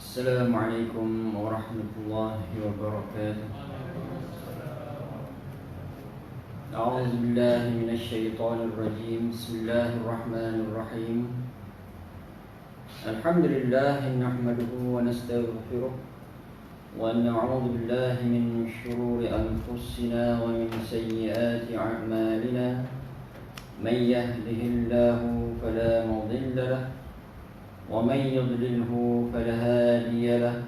السلام عليكم ورحمة الله وبركاته. أعوذ بالله من الشيطان الرجيم. بسم الله الرحمن الرحيم. الحمد لله نحمده ونستغفره ونعوذ بالله من شرور أنفسنا ومن سيئات أعمالنا. من يهده الله فلا مضل له ومن يضلله فلا هادي له.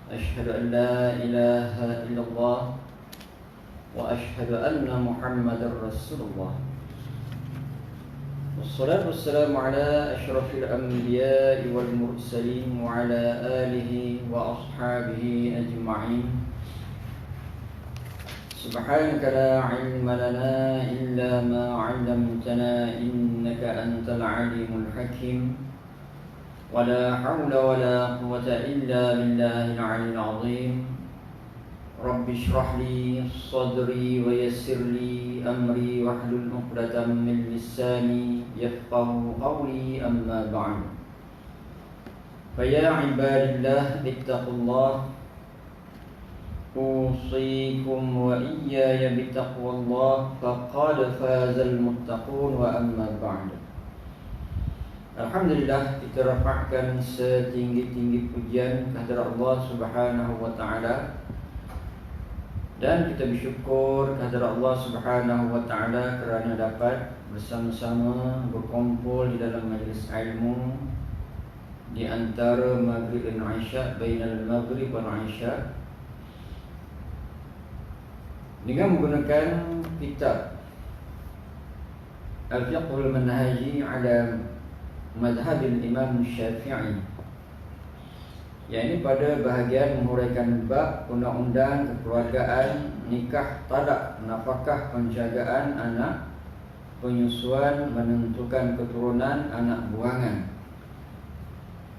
أشهد أن لا إله إلا الله وأشهد أن محمدا رسول الله. والصلاة والسلام على أشرف الأنبياء والمرسلين وعلى آله وأصحابه أجمعين. سبحانك لا علم لنا إلا ما علمتنا إنك أنت العليم الحكيم. ولا حول ولا قوة إلا بالله العلي العظيم. رب اشرح لي صدري ويسر لي أمري واحلل عقدة من لساني يفقه قولي. أما بعد، فيا عباد الله اتقوا الله. أوصيكم وإياي بتقوى الله فقد فاز المتقون. وأما بعد، Alhamdulillah, kita rafa'kan setinggi-tinggi pujian kehadirat Allah Subhanahu wa taala, dan kita bersyukur kehadirat Allah Subhanahu wa taala kerana dapat bersama-sama berkumpul di dalam majlis ilmu di antara maghrib dan isya, bainal maghrib wal isya, dengan menggunakan kitab Al-Fiqhul Manhaji ala Madhab Imam Syafi'i, yakni pada bahagian menguraikan bab undang-undang kekeluargaan, nikah, talak, nafkah, penjagaan anak, penyusuan, menentukan keturunan, anak buangan.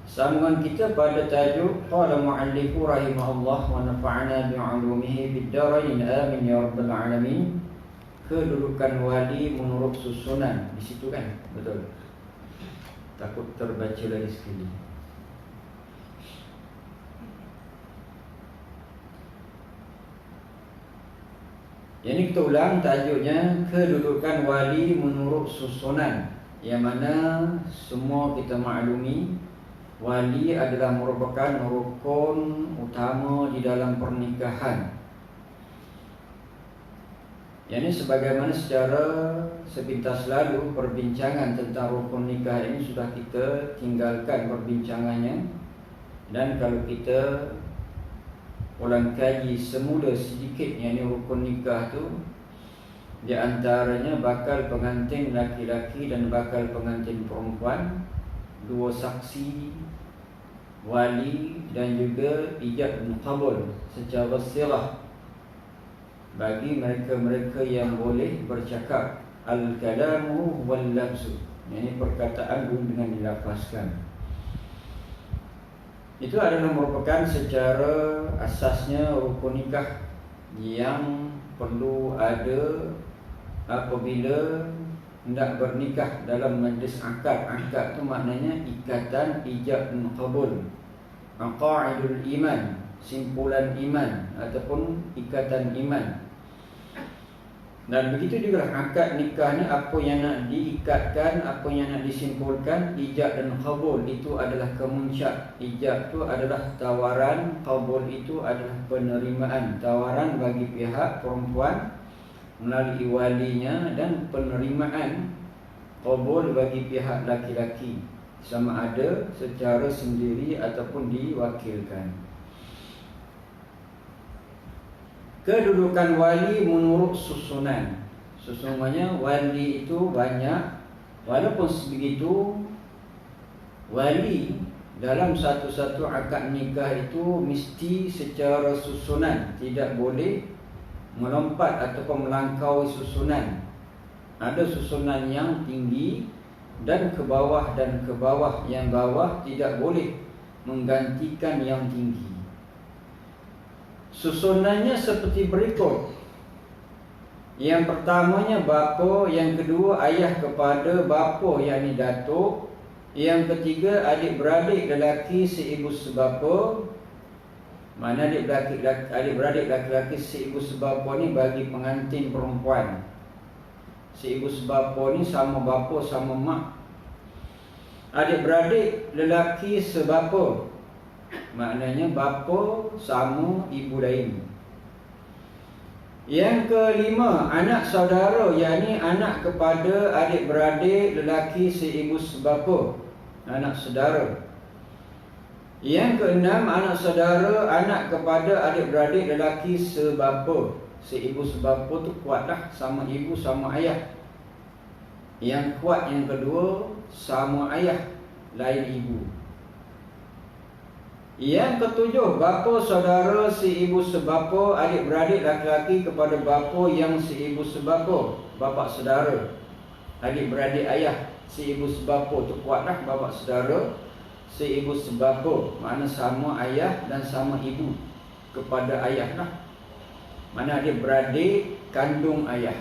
Sambungan kita pada tajuk qala mu'allifu rahimahullah wa nafa'ana bi'ulumihi bid-darain amin ya rabbal alamin. Kedudukan wali menurut susunan. Di situ kan? Betul. Takut terbaca lagi sekali. Yang ini kita ulang, tajuknya kedudukan wali menurut susunan, yang mana semua kita maklumi wali adalah merupakan rukun utama di dalam pernikahan. Yang ini sebagaimana secara sepintas lalu perbincangan tentang rukun nikah ini sudah kita tinggalkan perbincangannya. Dan kalau kita ulang kaji semula sedikit, yang ini rukun nikah tu di antaranya bakal pengantin laki-laki dan bakal pengantin perempuan, dua saksi, wali, dan juga ijab dan qabul secara sirah bagi mereka-mereka yang boleh bercakap. Al-kalamu wal-lafzu, ini perkataan dengan dilafazkan. Itu adalah merupakan secara asasnya rukun nikah yang perlu ada apabila hendak bernikah dalam majlis akad. Akad itu maknanya ikatan ijab dan qabul, aqaidul iman, simpulan iman ataupun ikatan iman. Dan begitu juga akad nikah ni, apa yang nak diikatkan, apa yang nak disimpulkan. Ijab dan qabul itu adalah kemuncak. Ijab itu adalah tawaran, qabul itu adalah penerimaan, tawaran bagi pihak perempuan melalui walinya, dan penerimaan qabul bagi pihak laki-laki, sama ada secara sendiri ataupun diwakilkan. Kedudukan wali menurut susunan. Sesungguhnya wali itu banyak. Walaupun sebegitu, wali dalam satu-satu akad nikah itu mesti secara susunan, tidak boleh melompat ataupun melangkaui susunan. Ada susunan yang tinggi dan ke bawah, dan ke bawah. Yang bawah tidak boleh menggantikan yang tinggi. Susunannya seperti berikut. Yang pertamanya bapa, yang kedua ayah kepada bapa, yakni datuk, Yang ketiga, adik-beradik lelaki seibu sebapa. Mana adik-beradik lelaki seibu sebapa ni bagi pengantin perempuan. Seibu sebapa ni sama bapa sama mak. Adik-beradik lelaki sebapa, maknanya bapa sama ibu lain. Yang kelima, anak saudara, yakni anak kepada adik-beradik lelaki seibu sebapa, anak saudara. Yang keenam, anak saudara, anak kepada adik-beradik lelaki sebapa. Seibu sebapa tu kuatlah, sama ibu sama ayah. Yang kuat yang kedua, sama ayah, lain ibu. Yang ketujuh, bapa saudara seibu sebapa, adik-beradik laki-laki kepada bapa yang seibu sebapa, bapa saudara. Adik-beradik ayah seibu sebapa tu kuatlah, bapa saudara seibu sebapa, mana sama ayah dan sama ibu kepada ayah lah. Mana adik-beradik kandung ayah,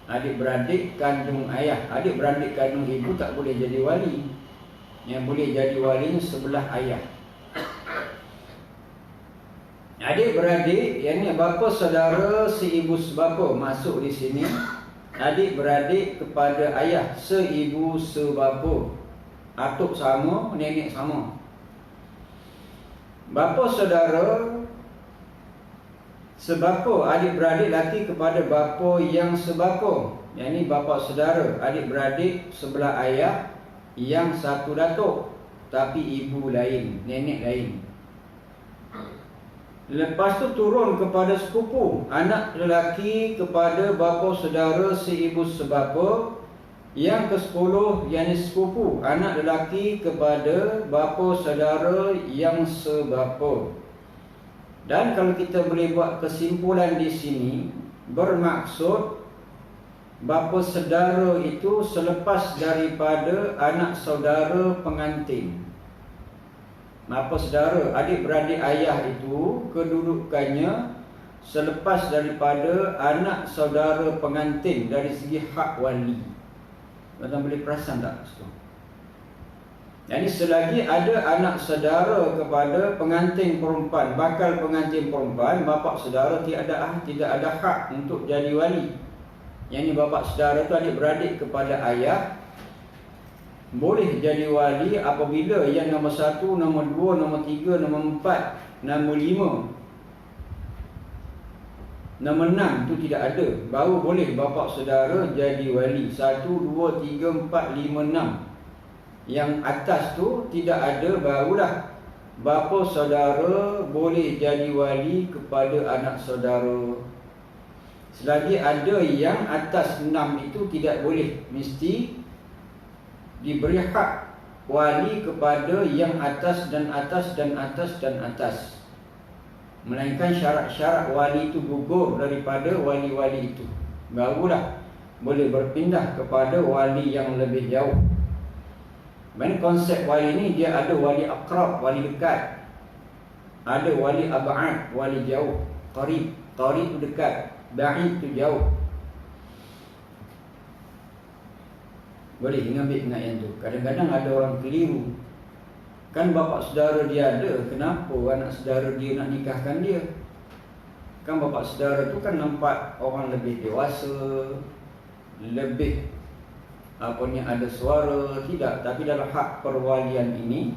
adik-beradik kandung ayah. Adik-beradik kandung ibu tak boleh jadi wali. Yang boleh jadi wali sebelah ayah. Adik-beradik, yang ni bapa saudara seibu sebapa masuk di sini. Adik-beradik kepada ayah seibu sebapa, atuk sama, nenek sama. Bapa saudara sebapa, adik-beradik laki kepada bapa yang sebapa. Yang ni bapa saudara, adik-beradik sebelah ayah yang satu datuk, tapi ibu lain, nenek lain. Lepas tu turun kepada sepupu, anak lelaki kepada bapa saudara seibu sebapa. Yang ke-10, yakni sepupu, anak lelaki kepada bapa saudara yang sebapa. Dan kalau kita boleh buat kesimpulan di sini, bermaksud bapa saudara itu selepas daripada anak saudara pengantin. Bapa saudara, adik-beradik ayah itu kedudukannya selepas daripada anak saudara pengantin dari segi hak wali. Tuan-tuan boleh perasan tak? Jadi selagi ada anak saudara kepada pengantin perempuan, bakal pengantin perempuan, bapa saudara tidak ada hak untuk jadi wali. Yang ni bapa saudara tu adik-beradik kepada ayah, boleh jadi wali apabila yang nombor 1, nombor 2, nombor 3, nombor 4, nombor 5, nombor 6 tu tidak ada. Baru boleh bapa saudara jadi wali. 1, 2, 3, 4, 5, 6. Yang atas tu tidak ada, barulah bapa saudara boleh jadi wali kepada anak saudara. Selagi ada yang atas 6 itu tidak boleh, mesti diberi hak wali kepada yang atas dan atas dan atas dan atas. Melainkan syarat-syarat wali itu gugur daripada wali-wali itu, barulah boleh berpindah kepada wali yang lebih jauh. Maksudnya konsep wali ni dia ada wali akrab, wali dekat. Ada wali ab'ad, wali jauh. Qarib tu dekat, ba'id tu jauh. Boleh ambil ingat yang tu. Kadang-kadang ada orang keliru. Kan bapa saudara dia ada, kenapa anak saudara dia nak nikahkan dia? Kan bapa saudara tu kan nampak orang lebih dewasa, lebih ada suara. Tidak, tapi dalam hak perwalian ini,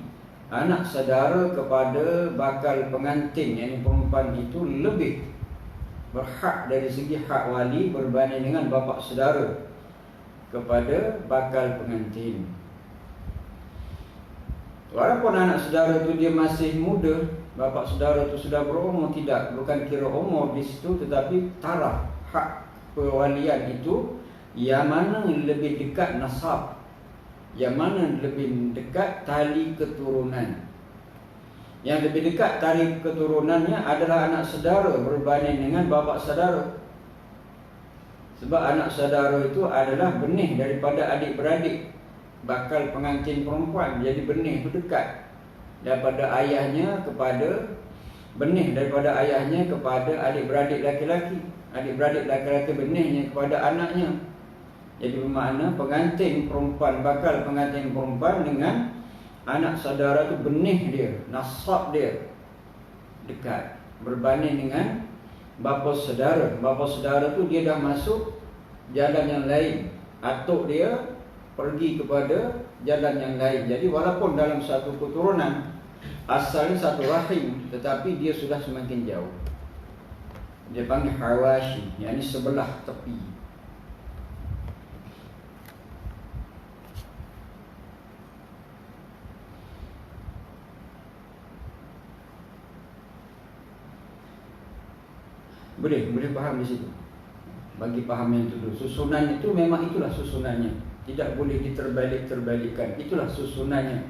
anak saudara kepada bakal pengantin, yang perempuan itu lebih berhak dari segi hak wali berbanding dengan bapa saudara kepada bakal pengantin. Walaupun anak saudara tu dia masih muda, bapa saudara tu sudah berumur, tidak, bukan kira umur di situ, tetapi taraf hak perwalian itu yang mana lebih dekat nasab, yang mana lebih dekat tali keturunan. Yang lebih dekat tali keturunannya adalah anak saudara berbanding dengan bapa saudara. Sebab anak saudara itu adalah benih daripada adik-beradik bakal pengantin perempuan. Jadi benih itu dekat daripada ayahnya kepada, benih daripada ayahnya kepada adik-beradik laki-laki, adik-beradik laki-laki benihnya kepada anaknya. Jadi bermakna pengantin perempuan, bakal pengantin perempuan dengan anak saudara tu benih dia, nasab dia dekat, berbanding dengan bapa saudara. Bapa saudara tu dia dah masuk jalan yang lain, atuk dia pergi kepada jalan yang lain. Jadi walaupun dalam satu keturunan asalnya satu rahim, tetapi dia sudah semakin jauh. Dia panggil hawashi, yakni sebelah tepi. Boleh faham di situ. Bagi faham yang itu dulu. Susunan itu memang itulah susunannya. Tidak boleh diterbalik-terbalikkan. Itulah susunannya.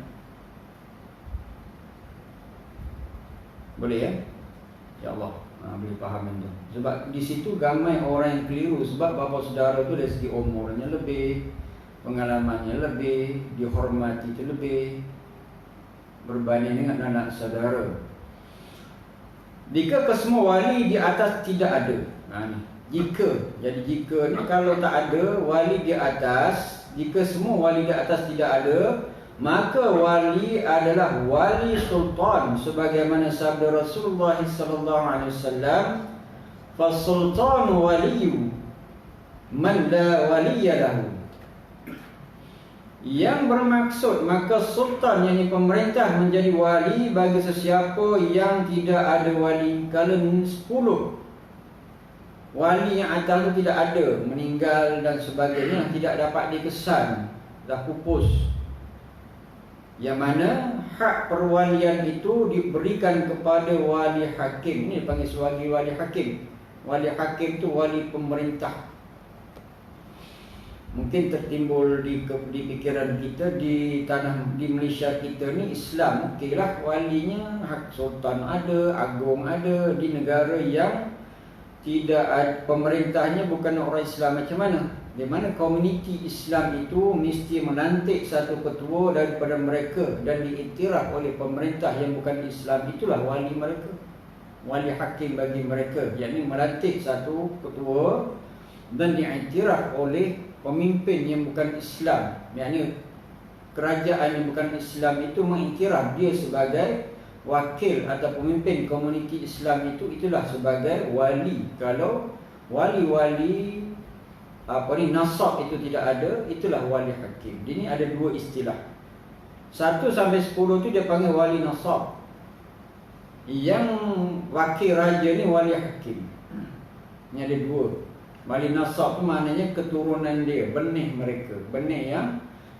Boleh ya? Ya Allah, boleh faham itu. Sebab di situ ramai orang yang keliru. Sebab bapa saudara itu dari segi umurnya lebih, pengalamannya lebih, dihormati itu lebih, berbanding dengan anak saudara. Jika kesemua wali di atas tidak ada, jika ni kalau tak ada wali di atas, jika semua wali di atas tidak ada, maka wali adalah wali sultan, sebagaimana sabda Rasulullah sallallahu alaihi wasallam, "Fasultan waliyu man la waliya lahu." Yang bermaksud, maka sultan, yakni pemerintah, menjadi wali bagi sesiapa yang tidak ada wali. Kalau 10 wali yang atas itu tidak ada, meninggal dan sebagainya, tidak dapat dikesan, dah pupus, yang mana hak perwalian itu diberikan kepada wali hakim. Ini dipanggil sebagai wali hakim. Wali hakim itu wali pemerintah. Mungkin tertimbul di fikiran kita, di Malaysia kita ni Islam, okeylah walinya hak sultan ada, agung ada. Di negara yang tidak ada, pemerintahnya bukan orang Islam, macam mana? Di mana komuniti Islam itu mesti melantik satu ketua daripada mereka dan diiktiraf oleh pemerintah yang bukan Islam. Itulah wali mereka, wali hakim bagi mereka, yakni melantik satu ketua dan diiktiraf oleh pemimpin yang bukan Islam, yakni kerajaan yang bukan Islam itu mengiktiraf dia sebagai wakil atau pemimpin komuniti Islam itu, itulah sebagai wali. Kalau wali-wali nasab itu tidak ada, itulah wali hakim. Ini ada dua istilah. 1 sampai 10 itu dia panggil wali nasab. Yang wakil raja ni wali hakim. Ini ada dua. Wali nasab tu maknanya keturunan dia, benih mereka, benih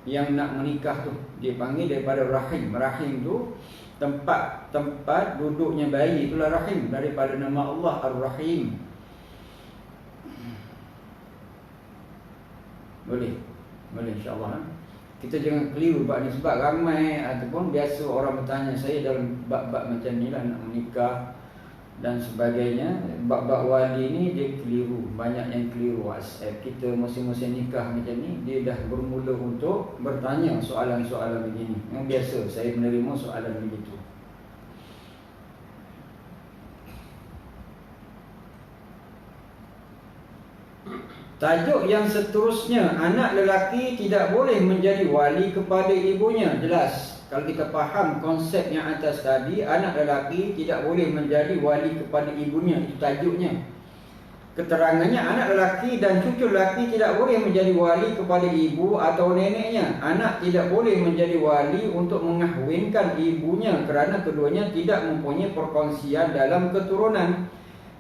yang nak menikah tu, dia panggil daripada rahim. Rahim tu tempat duduknya bayi, itulah rahim, daripada nama Allah Ar-Rahim. Boleh insya-Allah. Kita jangan keliru bab ni, sebab ramai ataupun biasa orang bertanya saya dalam bab-bab macam ni lah, nak menikah dan sebagainya. Bab-bab wali ni dia keliru, banyak yang keliru. WhatsApp kita musim-musim nikah macam ni, dia dah bermula untuk bertanya soalan-soalan begini. Yang biasa saya menerima soalan begitu. Tajuk yang seterusnya, anak lelaki tidak boleh menjadi wali kepada ibunya. Jelas. Kalau kita faham konsep yang atas tadi, anak lelaki tidak boleh menjadi wali kepada ibunya. Itu tajuknya. Keterangannya, anak lelaki dan cucu lelaki tidak boleh menjadi wali kepada ibu atau neneknya. Anak tidak boleh menjadi wali untuk mengahwinkan ibunya kerana keduanya tidak mempunyai perkongsian dalam keturunan.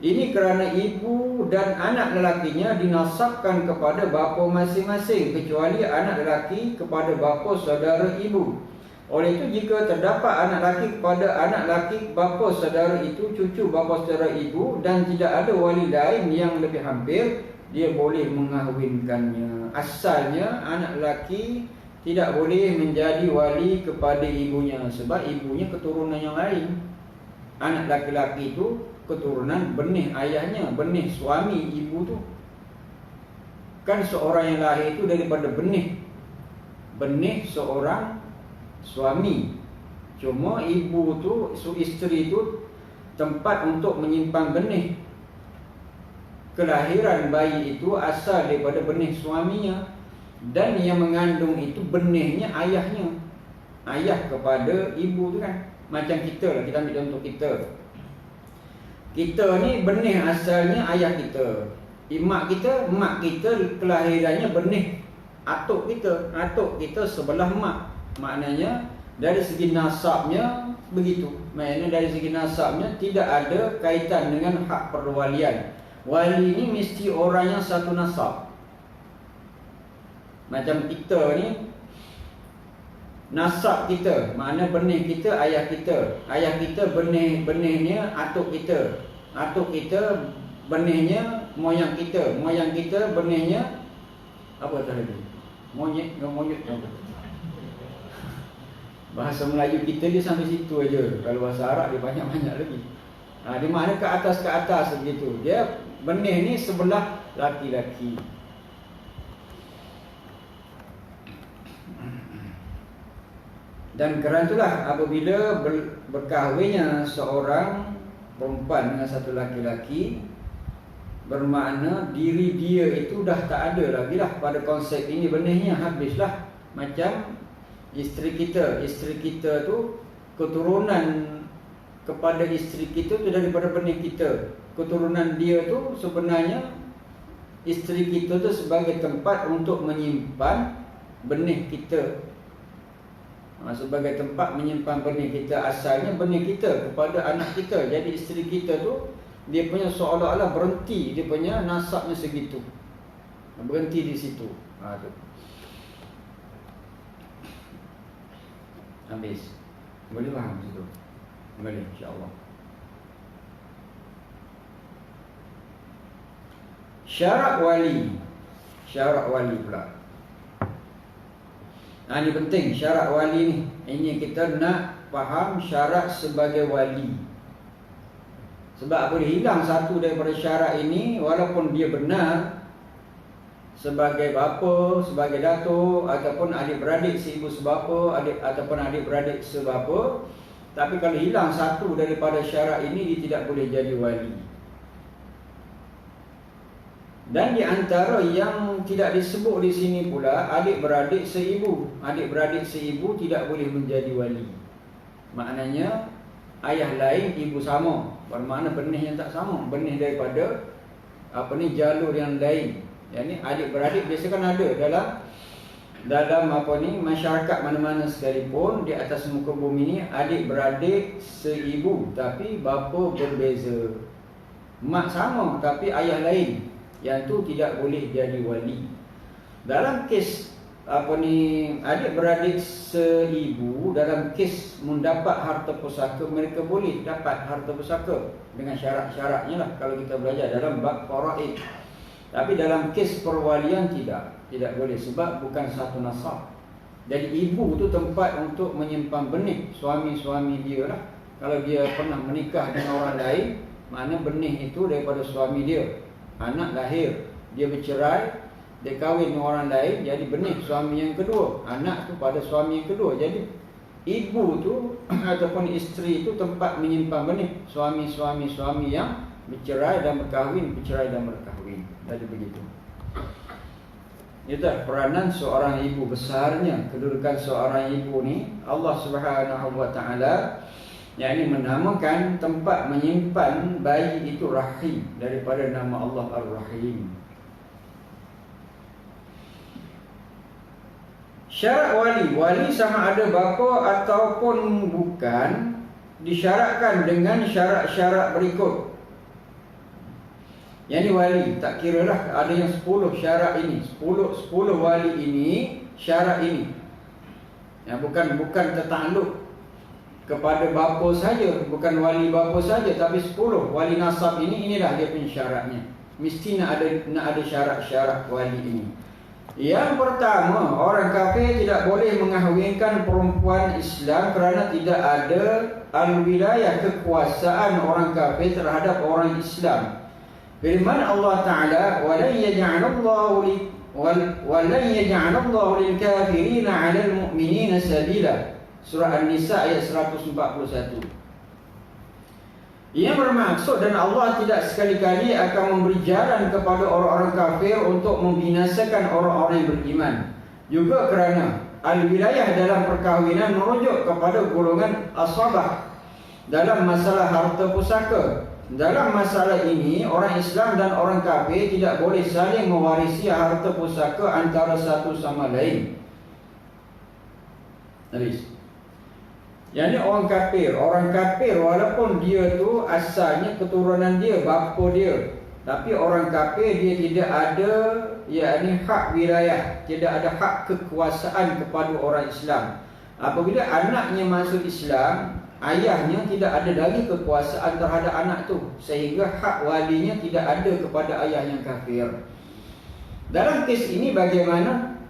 Ini kerana ibu dan anak lelakinya dinasabkan kepada bapa masing-masing, kecuali anak lelaki kepada bapa saudara ibu. Oleh itu, jika terdapat anak lelaki kepada anak lelaki bapa saudara itu, cucu bapa saudara ibu, dan tidak ada wali lain yang lebih hampir, dia boleh mengahwinkannya. Asalnya anak lelaki tidak boleh menjadi wali kepada ibunya, sebab ibunya keturunan yang lain. Anak laki-laki itu keturunan benih ayahnya, benih suami ibu tu. Kan seorang yang lahir itu daripada benih seorang suami. Cuma ibu tu, isteri tu tempat untuk menyimpan benih. Kelahiran bayi itu asal daripada benih suaminya. Dan yang mengandung itu benihnya ayahnya. Ayah kepada ibu tu kan. Macam kita lah, kita ambil contoh kita. Kita ni benih asalnya ayah kita. Mak kita kelahirannya benih atuk kita. Atuk kita sebelah mak. Maknanya dari segi nasabnya begitu. Maknanya dari segi nasabnya tidak ada kaitan dengan hak perwalian. Wali ni mesti orang yang satu nasab. Macam kita ni, nasab kita, makna benih kita ayah kita. Ayah kita benihnya atuk kita. Atuk kita benihnya moyang kita. Moyang kita benihnya apa tadi? Monyet apa? Bahasa Melayu kita dia sampai situ aja. Kalau bahasa Arab dia banyak-banyak lagi. Dia makna ke atas begitu. Dia benih ni sebelah laki-laki. Dan kerana itulah apabila berkahwinnya seorang perempuan dengan satu laki-laki, bermakna diri dia itu dah tak ada lagi lah pada konsep ini, benihnya habislah. Macam isteri kita tu, keturunan kepada isteri kita tu daripada benih kita. Keturunan dia tu sebenarnya isteri kita tu sebagai tempat untuk menyimpan benih kita. Sebagai tempat menyimpan benih kita. Asalnya benih kita kepada anak kita. Jadi isteri kita tu, dia punya seolah-olah berhenti, dia punya nasabnya segitu, berhenti di situ. Tu habis. Boleh faham situ? Boleh, insya-Allah. Syarat wali pula. Ini penting, syarat wali ni. Ini kita nak faham syarat sebagai wali. Sebab boleh hilang satu daripada syarat ini, walaupun dia benar sebagai bapa, sebagai datuk, ataupun adik-beradik seibu sebapa, ataupun adik-beradik sebapa. Tapi kalau hilang satu daripada syarat ini, dia tidak boleh jadi wali. Dan di antara yang tidak disebut di sini pula, adik-beradik seibu. Adik-beradik seibu tidak boleh menjadi wali. Maknanya ayah lain, ibu sama. Bermakna benih yang tak sama, benih daripada jalur yang lain. Yang ni adik-beradik biasa kan ada dalam masyarakat mana-mana sekalipun di atas muka bumi ni, adik-beradik seibu tapi bapa berbeza. Mak sama tapi ayah lain. Yang tu tidak boleh jadi wali. Dalam kes adik-beradik seibu, dalam kes mendapat harta pusaka, mereka boleh dapat harta pusaka dengan syarat-syaratnya lah kalau kita belajar dalam bab faraid. Tapi dalam kes perwalian tidak boleh, sebab bukan satu nasab. Jadi ibu tu tempat untuk menyimpan benih suami-suami dia lah. Kalau dia pernah menikah dengan orang lain, makna benih itu daripada suami dia. Anak lahir, dia bercerai, dia kahwin dengan orang lain, jadi benih suami yang kedua. Anak tu pada suami yang kedua. Jadi ibu tu ataupun isteri itu tempat menyimpan benih suami yang bercerai dan berkahwin, bercerai dan berkahwin. Jadi begitu. Itulah peranan seorang ibu, besarnya kedudukan seorang ibu ni. Allah Subhanahu wa taala yakni menamakan tempat menyimpan bayi itu Rahim, daripada nama Allah Ar-Rahim. Syarat wali sama ada bapa ataupun bukan, disyaratkan dengan syarat-syarat berikut. Yang ni wali, tak kira lah ada yang 10 syarat ini, 10 wali ini, syarat ini. Yang bukan tertakluk kepada bapa saja, bukan wali bapa saja, tapi 10 wali nasab ini, inilah dia punya syaratnya. Mesti nak ada syarat-syarat wali ini. Yang pertama, orang kafir tidak boleh mengahwinkan perempuan Islam kerana tidak ada al-wilayah, kekuasaan orang kafir terhadap orang Islam. Firman Allah Ta'ala, وَلَنْ يَجْعَلَ اللَّهُ لِلْكَافِرِينَ عَلَى الْمُؤْمِنِينَ سَبِيلًا. Surah An-Nisa ayat 141. Ia bermaksud, dan Allah tidak sekali-kali akan memberi jalan kepada orang-orang kafir untuk membinasakan orang-orang yang beriman. Juga kerana al-wilayah dalam perkahwinan merujuk kepada golongan asabah dalam masalah harta pusaka. Dalam masalah ini, orang Islam dan orang kafir tidak boleh saling mewarisi harta pusaka antara satu sama lain. Yang ni orang kafir walaupun dia tu asalnya keturunan dia, bapa dia, tapi orang kafir dia tidak ada yakni hak wilayah, tidak ada hak kekuasaan kepada orang Islam. Apabila anaknya masuk Islam, ayahnya tidak ada lagi kekuasaan terhadap anak tu, sehingga hak walinya tidak ada kepada ayah yang kafir. Dalam kes ini bagaimana?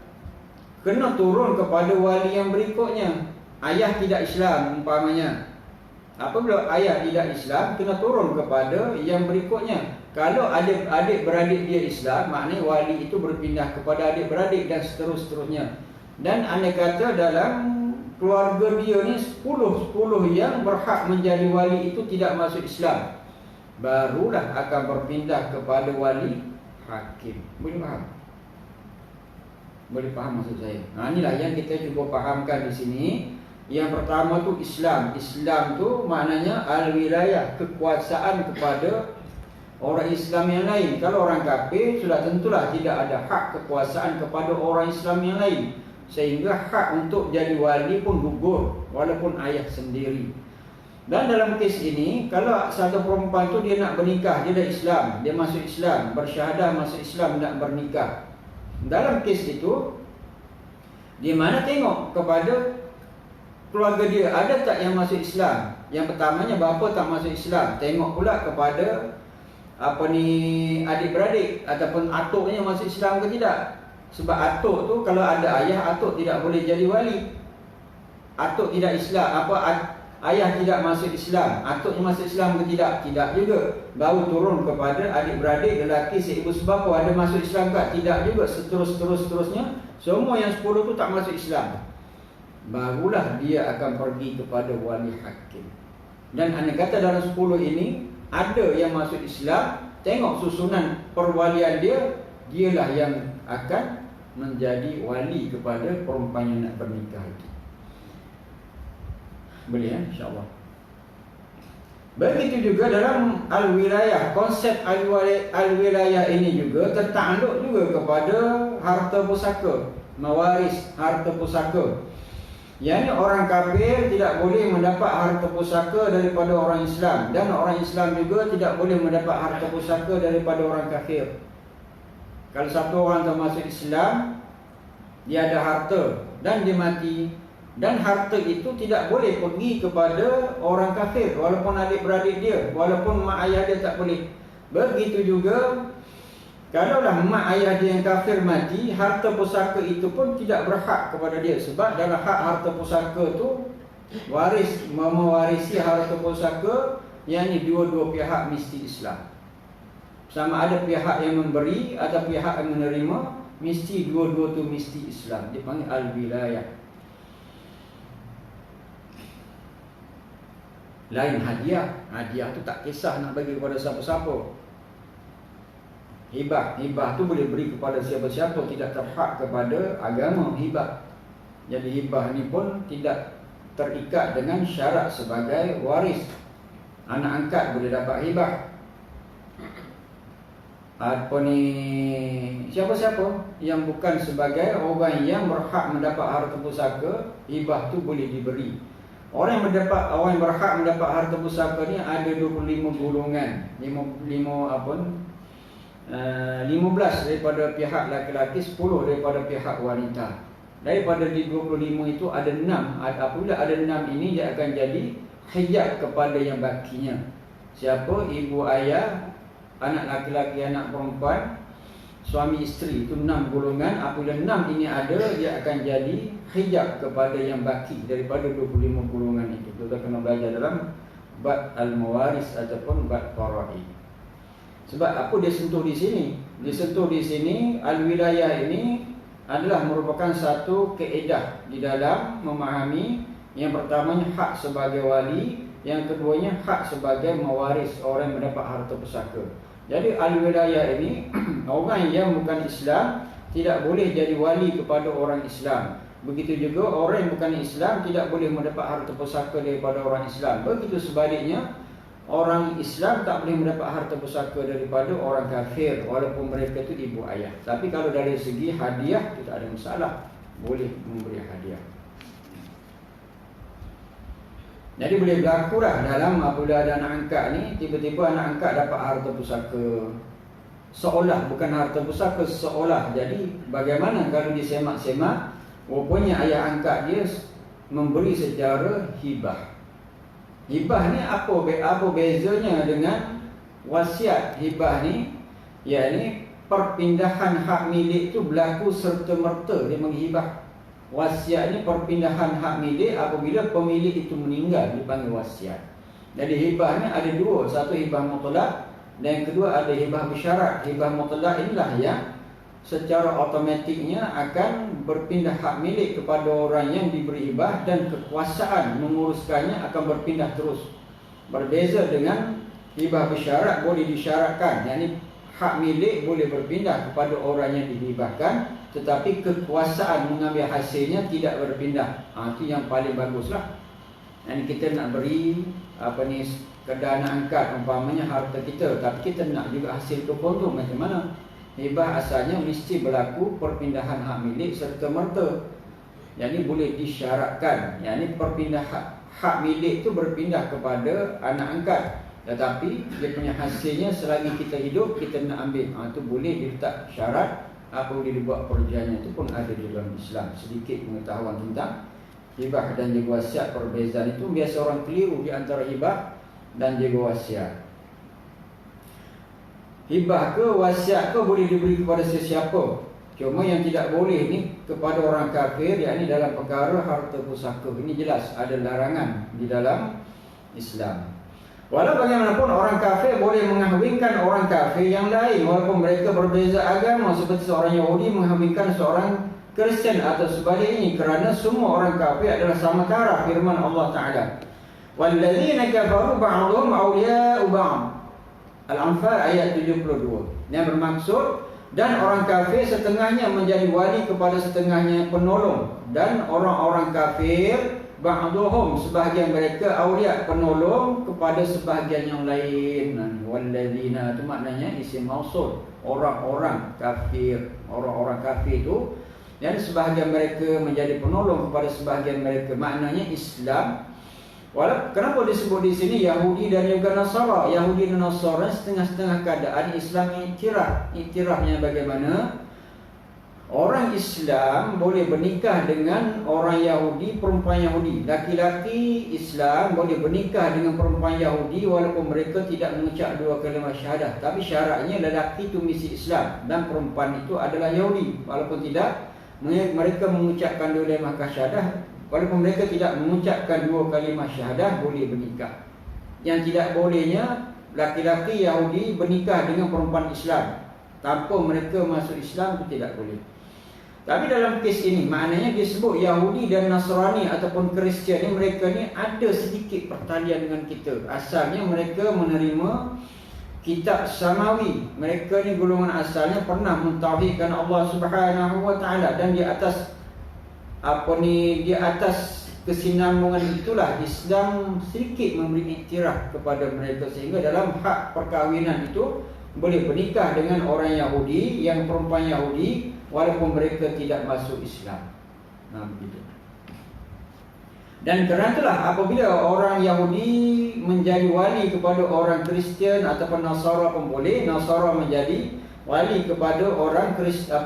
Kena turun kepada wali yang berikutnya. Ayah tidak Islam umpamanya. Apabila ayah tidak Islam, kena turun kepada yang berikutnya. Kalau adik-beradik dia Islam, maknanya wali itu berpindah kepada adik-beradik dan seterusnya. Dan anda kata dalam keluarga dia ni 10 yang berhak menjadi wali itu tidak masuk Islam, barulah akan berpindah kepada wali hakim. Boleh faham? Boleh faham maksud saya? Inilah yang kita cuba fahamkan di sini. Yang pertama tu Islam. Islam tu maknanya al-wilayah, kekuasaan kepada orang Islam yang lain. Kalau orang kafir sudah tentulah tidak ada hak kekuasaan kepada orang Islam yang lain, sehingga hak untuk jadi wali pun gugur walaupun ayah sendiri. Dan dalam kes ini, kalau satu perempuan tu dia nak bernikah, dia dah Islam, dia masuk Islam, bersyahadah masuk Islam, nak bernikah. Dalam kes itu, di mana tengok kepada keluarga dia, ada tak yang masuk Islam? Yang pertamanya bapa tak masuk Islam, tengok pula kepada adik-beradik ataupun atuknya masuk Islam ke tidak. Sebab atuk tu, kalau ada ayah, atuk tidak boleh jadi wali. Atuk tidak Islam, ayah tidak masuk Islam, atuknya masuk Islam ke tidak? Tidak juga. Baru turun kepada adik-beradik, lelaki seibu sebapa, ada masuk Islam ke? Tidak juga. Seterusnya, semua yang 10 tu tak masuk Islam. Barulah dia akan pergi kepada wali hakim. Dan anda kata dalam 10 ini ada yang masuk Islam, tengok susunan perwalian dia, dialah yang akan menjadi wali kepada perempuan yang nak bernikah itu. Boleh ya, insya-Allah. Begitu juga dalam al-wilayah, konsep al-wilayah ini juga tertakluk juga kepada harta pusaka, mewaris harta pusaka. Yang orang kafir tidak boleh mendapat harta pusaka daripada orang Islam, dan orang Islam juga tidak boleh mendapat harta pusaka daripada orang kafir. Kalau satu orang termasuk Islam, dia ada harta dan dia mati, dan harta itu tidak boleh pergi kepada orang kafir, walaupun adik-beradik dia, walaupun mak ayah dia tak boleh. Begitu juga kalaulah mak ayah dia yang kafir mati, harta pusaka itu pun tidak berhak kepada dia. Sebab dalam hak harta pusaka tu, mewarisi harta pusaka, yang ni dua-dua pihak mesti Islam. Sama ada pihak yang memberi atau pihak yang menerima, mesti dua-dua tu mesti Islam. Dia panggil al-wilayah. Lain hadiah. Hadiah tu tak kisah nak bagi kepada siapa-siapa. Hibah tu boleh beri kepada siapa-siapa, tidak terhad kepada agama hibah. Jadi hibah ni pun tidak terikat dengan syarat sebagai waris. Anak angkat boleh dapat hibah. Siapa-siapa yang bukan sebagai orang yang berhak mendapat harta pusaka, hibah tu boleh diberi. Orang yang berhak mendapat harta pusaka ni ada 25 golongan. 15 daripada pihak laki-laki, 10 daripada pihak wanita. Daripada di 25 itu ada 6. Apabila ada 6 ini, dia akan jadi hijab kepada yang bakinya. Siapa? Ibu, ayah, anak laki-laki, anak perempuan, suami isteri. Itu 6 golongan. Apabila 6 ini ada, dia akan jadi hijab kepada yang baki daripada 25 golongan itu. Kita kena belajar dalam bab al-mawaris ataupun bab faraid. Sebab apa dia sentuh di sini? Dia sentuh di sini, al-wilayah ini adalah merupakan satu kaedah di dalam memahami. Yang pertamanya hak sebagai wali, yang keduanya hak sebagai mewaris, orang yang mendapat harta pusaka. Jadi al-wilayah ini orang yang bukan Islam tidak boleh jadi wali kepada orang Islam. Begitu juga orang yang bukan Islam tidak boleh mendapat harta pusaka daripada orang Islam. Begitu sebaliknya, orang Islam tak boleh mendapat harta pusaka daripada orang kafir walaupun mereka itu ibu ayah. Tapi kalau dari segi hadiah, tidak ada masalah, boleh memberi hadiah. Jadi boleh berlaku lah dalam apabila ada anak angkat ni, tiba-tiba anak angkat dapat harta pusaka, seolah bukan harta pusaka, seolah. Jadi bagaimana kalau disemak-semak, rupanya ayah angkat dia memberi secara hibah. Hibah ni apa bezanya dengan wasiat? Hibah ni yakni perpindahan hak milik tu berlaku serta-merta dia menghibah. Wasiat ni perpindahan hak milik apabila pemilik itu meninggal, dipanggil wasiat. Jadi hibah ni ada dua, satu hibah mutlak dan yang kedua ada hibah bersyarat. Hibah mutlak inilah yang secara automatiknya akan berpindah hak milik kepada orang yang diberi hibah dan kekuasaan menguruskannya akan berpindah terus. Berbeza dengan hibah bersyarat, boleh disyaratkan, yakni hak milik boleh berpindah kepada orang yang dihibahkan, tetapi kekuasaan mengambil hasilnya tidak berpindah. Itu yang paling baguslah. Dan kita nak beri sekedar nak angkat umpamanya harta kita, tapi kita nak juga hasil tukang tu macam mana? Hibah asalnya mesti berlaku perpindahan hak milik serta merta. Yang ini boleh disyaratkan, yang ini perpindahan hak milik itu berpindah kepada anak angkat, tetapi dia punya hasilnya selagi kita hidup kita nak ambil. Itu boleh diletak syarat. Apa boleh dibuat perjanjian, itu pun ada di dalam Islam. Sedikit pengetahuan tentang hibah dan juga wasiat, perbezaan itu biasa orang keliru di antara hibah dan juga wasiat. Hibah ke wasiat ke boleh diberi kepada sesiapa. Cuma yang tidak boleh ni kepada orang kafir, yakni dalam perkara harta pusaka. Ini jelas ada larangan di dalam Islam. Walau bagaimanapun orang kafir boleh mengahwinkan orang kafir yang lain walaupun mereka berbeza agama, seperti seorang Yahudi mengahwinkan seorang Kristian atau sebaliknya, kerana semua orang kafir adalah sama taraf. Firman Allah Ta'ala, walladzina kafaru ba'dhum awliya'u ba'd. Al-Anfal ayat 72. Yang bermaksud, dan orang kafir setengahnya menjadi wali kepada setengahnya penolong, dan orang-orang kafir ba'dhum sebahagian mereka awliya penolong kepada sebahagian yang lain. Walladzina itu maknanya isim mausul, orang-orang kafir. Orang-orang kafir itu yang sebahagian mereka menjadi penolong kepada sebahagian mereka, maknanya Islam. Kenapa disebut di sini Yahudi dan juga Nasara? Yahudi dan Nasara setengah-setengah keadaan. Islam iktiraf. Iktirafnya bagaimana? Orang Islam boleh bernikah dengan orang Yahudi, perempuan Yahudi. Laki-laki Islam boleh bernikah dengan perempuan Yahudi walaupun mereka tidak mengucap dua kalimah syahadah. Tapi syaratnya lelaki itu mesti Islam dan perempuan itu adalah Yahudi. Walaupun tidak mereka mengucapkan dua kalimah syahadah, walaupun mereka tidak mengucapkan dua kalimah syahadah, boleh bernikah. Yang tidak bolehnya laki-laki Yahudi bernikah dengan perempuan Islam tanpa mereka masuk Islam, itu tidak boleh. Tapi dalam kes ini maknanya disebut Yahudi dan Nasrani ataupun Kristian ni, mereka ni ada sedikit pertalian dengan kita. Asalnya mereka menerima kitab samawi. Mereka ni golongan asalnya pernah mentauhidkan Allah Subhanahu wa taala, dan di atas di atas kesinambungan itulah Islam sedikit memberi iktiraf kepada mereka, sehingga dalam hak perkahwinan itu boleh bernikah dengan orang Yahudi, yang perempuan Yahudi, walaupun mereka tidak masuk Islam. Begitu. Dan kerana itulah apabila orang Yahudi menjadi wali kepada orang Kristian ataupun Nasara pun boleh, Nasara menjadi wali kepada orang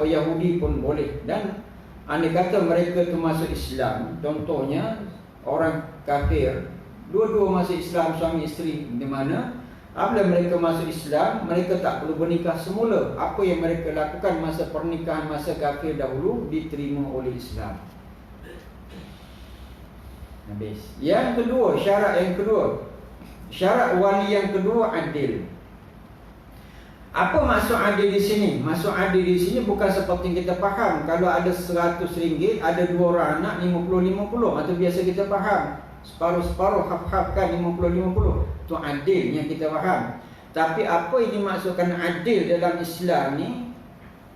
Yahudi pun boleh. Dan andai kata mereka itu masuk Islam, contohnya orang kafir, dua-dua masuk Islam suami isteri, di mana apabila mereka masuk Islam, mereka tak perlu bernikah semula. Apa yang mereka lakukan masa pernikahan masa kafir dahulu diterima oleh Islam. Habis. Yang kedua, syarat yang kedua, syarat wali yang kedua, adil. Apa maksud adil di sini? Maksud adil di sini bukan seperti kita faham. Kalau ada RM100, ada dua orang anak 50-50, atau biasa kita faham separuh-separuh, haf-hafkan 50-50. Itu adil yang kita faham. Tapi apa yang dimaksudkan adil dalam Islam ni,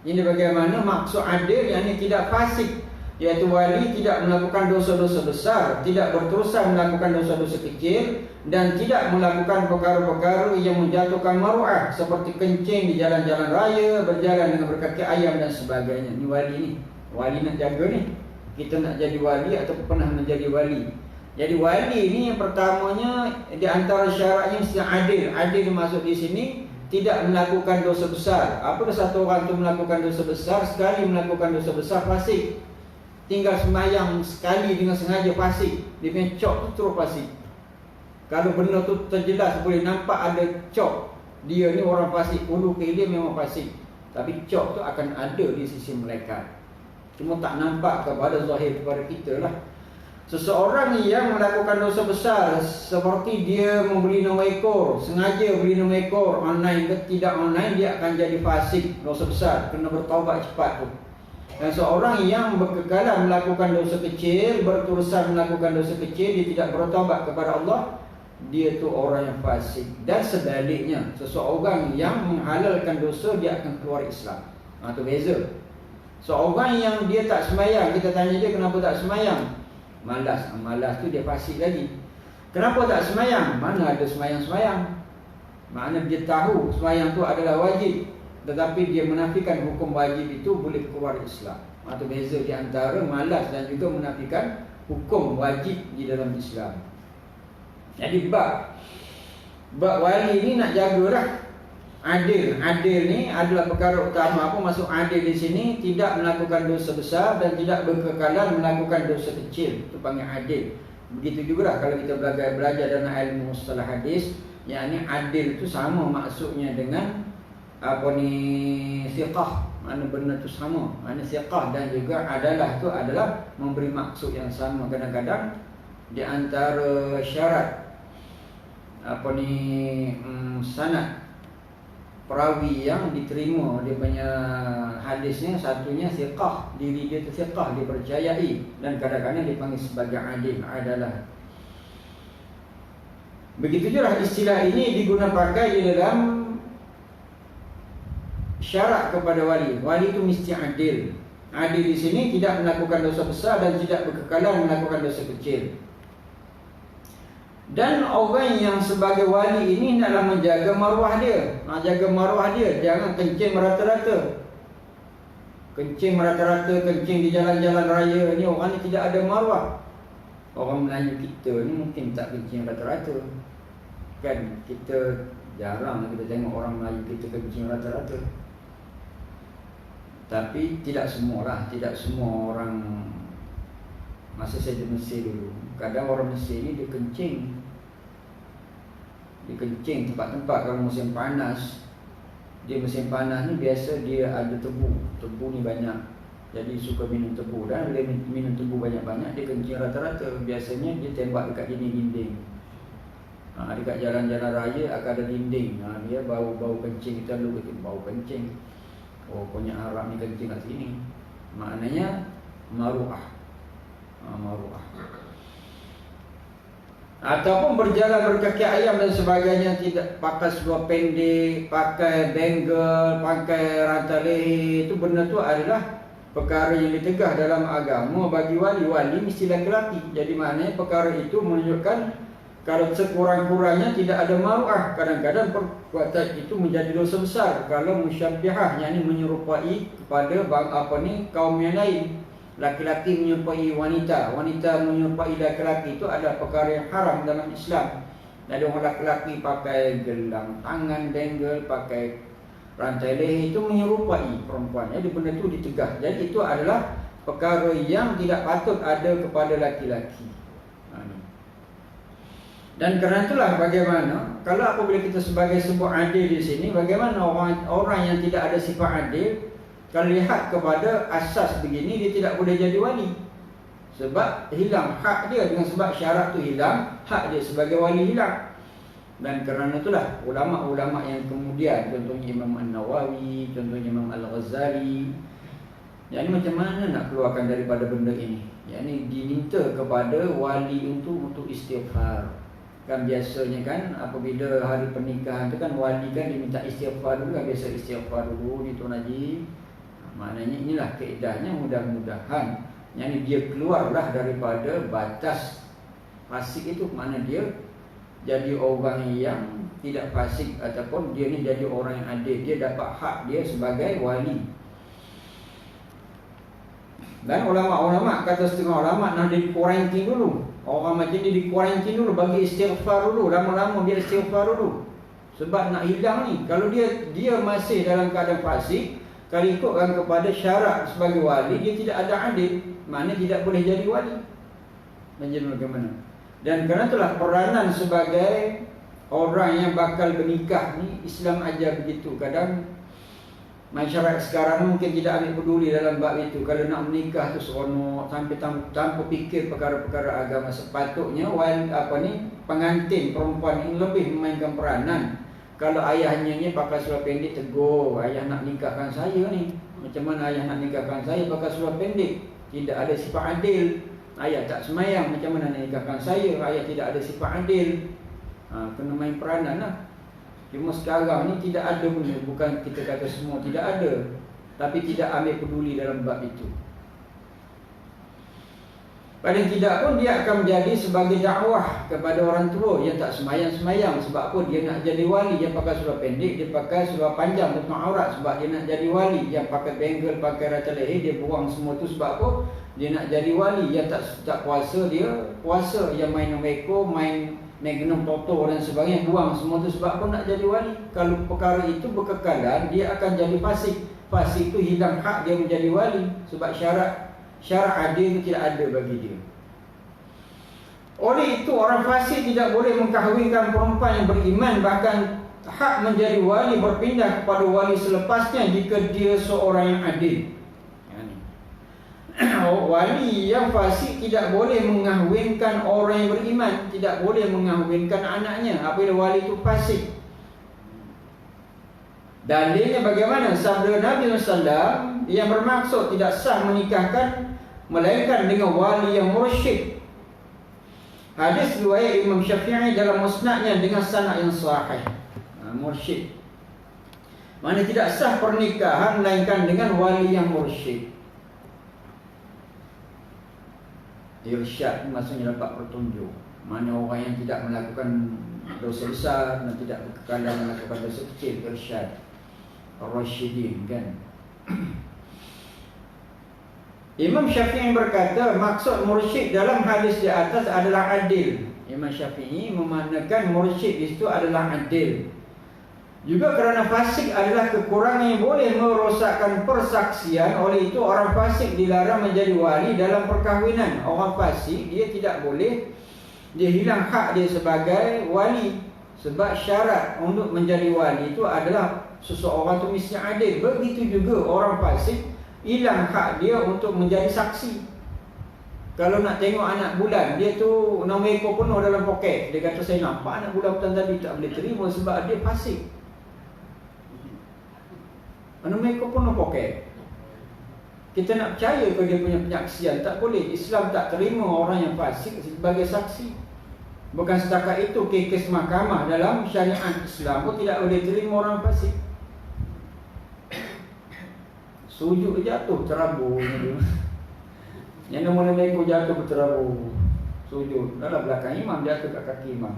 Ini bagaimana maksud adil, yang ini tidak fasik, iaitu wali tidak melakukan dosa-dosa besar, tidak berterusan melakukan dosa-dosa kecil, dan tidak melakukan perkara-perkara yang menjatuhkan maruah seperti kencing di jalan-jalan raya, berjalan dengan berkaki ayam dan sebagainya. Ini wali ni. Wali nak jaga ni. Kita nak jadi wali atau pernah menjadi wali. Jadi wali ni yang pertamanya di antara syaratnya mesti adil. Adil maksud di sini tidak melakukan dosa besar. Apa satu orang tu melakukan dosa besar, sekali melakukan dosa besar fasik. Tinggal sembahyang sekali dengan sengaja fasik. Dia punya cok tu terus fasik. Kalau benda tu terjelas boleh nampak ada cok, dia ni orang fasik, ulu ke dia memang fasik. Tapi cok tu akan ada di sisi malaikat. Cuma tak nampak kepada zahir kepada kita lah. Seseorang yang melakukan dosa besar seperti dia membeli nama ekor, sengaja beli nama ekor, online ke tidak online, dia akan jadi fasik, dosa besar, kena bertaubat cepat tu. Dan seorang yang berkekalan melakukan dosa kecil, berterusan melakukan dosa kecil, dia tidak bertaubat kepada Allah, dia tu orang yang fasik. Dan sebaliknya, seseorang yang menghalalkan dosa, dia akan keluar Islam. Itu beza. Seorang yang dia tak sembahyang, kita tanya dia kenapa tak sembahyang? Malas. Malas tu dia fasik lagi. Kenapa tak sembahyang? Mana ada sembahyang-sembahyang. Makna dia tahu sembahyang tu adalah wajib, tetapi dia menafikan hukum wajib itu, boleh keluar Islam. Itu beza di antara malas dan juga menafikan hukum wajib di dalam Islam. Jadi bab wali ni nak jagalah adil. Adil ni adalah perkara utama. Apa maksud adil di sini? Tidak melakukan dosa besar dan tidak berkekalan melakukan dosa kecil. Itu panggil adil. Begitu juga kalau kita belajar dalam ilmu mustalah hadis, yakni adil itu sama maksudnya dengan thiqah. Mana benda tu sama. Mana thiqah dan juga adalah tu adalah memberi maksud yang sama. Kadang-kadang di antara syarat sanad perawi yang diterima dia punya hadisnya, satunya thiqah, diri dia tu thiqah, dipercayai, dan kadang-kadang dipanggil sebagai adil, adalah. Begitu juga istilah ini digunakan pakai di dalam syarat kepada wali. Wali itu mesti adil. Adil di sini tidak melakukan dosa besar dan tidak berkekalan melakukan dosa kecil. Dan orang yang sebagai wali ini hendaklah menjaga maruah dia. Jaga maruah dia, jangan kencing merata-rata. Kencing merata-rata, kencing di jalan-jalan raya ni, orang ni tidak ada maruah. Orang Melayu kita ni mungkin tak kencing rata-rata. Kan kita jarang kita tengok orang Melayu kita kencing rata-rata. Tapi tidak semualah, tidak semua orang. Masa saya di Mesir dulu, kadang orang Mesir ni dia kencing. Dia kencing tempat-tempat kalau musim panas. Dia musim panas ni biasa dia ada tebu. Tebu ni banyak. Jadi suka minum tebu. Dan bila minum tebu banyak-banyak, dia kencing rata-rata. Biasanya dia tembak dekat dinding-dinding. Dekat jalan-jalan raya akan ada dinding. Dia bau-bau kencing. Kita lalu kata bau kencing. Oh, punya Arab ni kencing kat sini. Maknanya maruah. Maruah. Ataupun berjalan berkaki ayam dan sebagainya, tidak pakai seluar pendek, pakai bengal, pakai rantai leher. Itu benda tu adalah perkara yang ditegah dalam agama bagi wali. Wali mesti laki-laki. Jadi maknanya perkara itu menunjukkan kalau sekurang-kurangnya tidak ada maruah. Kadang-kadang perbuatan itu menjadi dosa besar kalau musyabbihah, yakni menyerupai kepada kaum yang lain. Laki-laki menyerupai wanita, wanita menyerupai laki-laki, itu adalah perkara yang haram dalam Islam. Jadi orang laki-laki pakai gelang tangan, bengal, pakai rantai leher, itu menyerupai perempuan. Jadi benda itu ditegah. Jadi itu adalah perkara yang tidak patut ada kepada laki-laki. Dan kerana itulah bagaimana kalau apabila kita sebagai sebuah adil di sini, bagaimana orang yang tidak ada sifat adil, kalau lihat kepada asas begini, dia tidak boleh jadi wali. Sebab hilang hak dia. Dengan sebab syarat tu hilang, hak dia sebagai wali hilang. Dan kerana itulah ulama-ulama yang kemudian, contohnya Imam An-Nawawi, contohnya Imam Al-Ghazali, yang ini macam mana nak keluarkan daripada benda ini? Yang ini diminta kepada wali untuk istighfar. Kan biasanya kan apabila hari pernikahan tu kan wali kan diminta istighfar dulu kan, biasa istighfar dulu di Tuan Haji. Maknanya inilah kaedahnya, mudah-mudahan yang dia keluarlah daripada batas fasik itu. Mana dia jadi orang yang tidak fasik, ataupun dia ni jadi orang yang adil, dia dapat hak dia sebagai wali. Dan ulama-ulama, kata setengah ulama, nak di-quarantine dulu. Orang macam ni di-quarantine dulu, bagi istighfar dulu, lama-lama dia istighfar dulu. Sebab nak hilang ni. Kalau dia masih dalam keadaan fasik, kalau ikutkan kepada syarat sebagai wali, dia tidak ada adil, maknanya tidak boleh jadi wali. Macam bagaimana? Dan kerana itulah peranan sebagai orang yang bakal bernikah ni, Islam ajar begitu. Kadang masyarakat sekarang mungkin tidak ambil peduli dalam bab itu. Kalau nak menikah tu seronok, sampai tanpa fikir perkara-perkara agama. Sepatutnya pengantin perempuan ini lebih memainkan peranan. Kalau ayahnya ni pakai seluar pendek, tegur, ayah nak nikahkan saya ni. Macam mana ayah nak nikahkan saya pakai seluar pendek? Tidak ada sifat adil. Ayah tak semayang, macam mana nak nikahkan saya? Ayah tidak ada sifat adil. Kena main peranan lah. Cuma sekarang ni tidak ada pun. Bukan kita kata semua tidak ada, tapi tidak ambil peduli dalam bab itu. Paling tidak pun dia akan menjadi sebagai dakwah kepada orang tua yang tak semayang-semayang. Sebab apa? Dia nak jadi wali. Yang pakai seluar pendek, dia pakai seluar panjang tutup aurat sebab dia nak jadi wali. Yang pakai bengkel, pakai rata leher, dia buang semua tu sebab apa? Dia nak jadi wali. Yang tak puasa, dia puasa. Yang main nomeko, main Magnum Toto dan sebagainya, buang semua tu sebab apa? Nak jadi wali. Kalau perkara itu berkekalan, dia akan jadi fasik. Fasik itu hilang hak dia menjadi wali. Sebab syarat adil itu tidak ada bagi dia. Oleh itu orang fasik tidak boleh mengkahwinkan perempuan yang beriman. Bahkan hak menjadi wali berpindah kepada wali selepasnya jika dia seorang yang adil. Wali yang fasik tidak boleh mengahwinkan orang yang beriman, tidak boleh mengahwinkan anaknya apabila wali itu fasik. Dalilnya bagaimana? Sabda Nabi SAW yang bermaksud tidak sah menikahkan melainkan dengan wali yang mursyid. Hadis riwayat Imam Syafi'i dalam musnadnya dengan sanad yang sahih. Mursyid, mana tidak sah pernikahan melainkan dengan wali yang mursyid. Irsyad maksudnya dapat petunjuk. Mana orang yang tidak melakukan dosa besar dan tidak berkekalan melakukan dosa kecil, irsyad Ar-Rasyidin, kan? Imam Syafi'i berkata maksud mursyid dalam hadis di atas adalah adil. Imam Syafi'i memaknakan mursyid itu adalah adil. Juga kerana fasik adalah kekurangan yang boleh merosakkan persaksian. Oleh itu orang fasik dilarang menjadi wali dalam perkahwinan. Orang fasik dia tidak boleh, dia hilang hak dia sebagai wali. Sebab syarat untuk menjadi wali itu adalah seseorang itu mesti adil. Begitu juga orang fasik hilang hak dia untuk menjadi saksi. Kalau nak tengok anak bulan, dia tu 6 ekor penuh dalam poket. Dia kata saya nampak anak bulan petang tadi, tak boleh terima sebab dia fasik. 6 ekor penuh poket. Kita nak percaya ke dia punya penyaksian? Tak boleh. Islam tak terima orang yang fasik sebagai saksi. Bukan setakat itu, kes mahkamah dalam syariat Islam pun tidak boleh terima orang fasik. Sujud jatuh terabur. Yang nombor ekor jatuh berterabur. Sujud dalam belakang imam, jatuh kat kaki imam.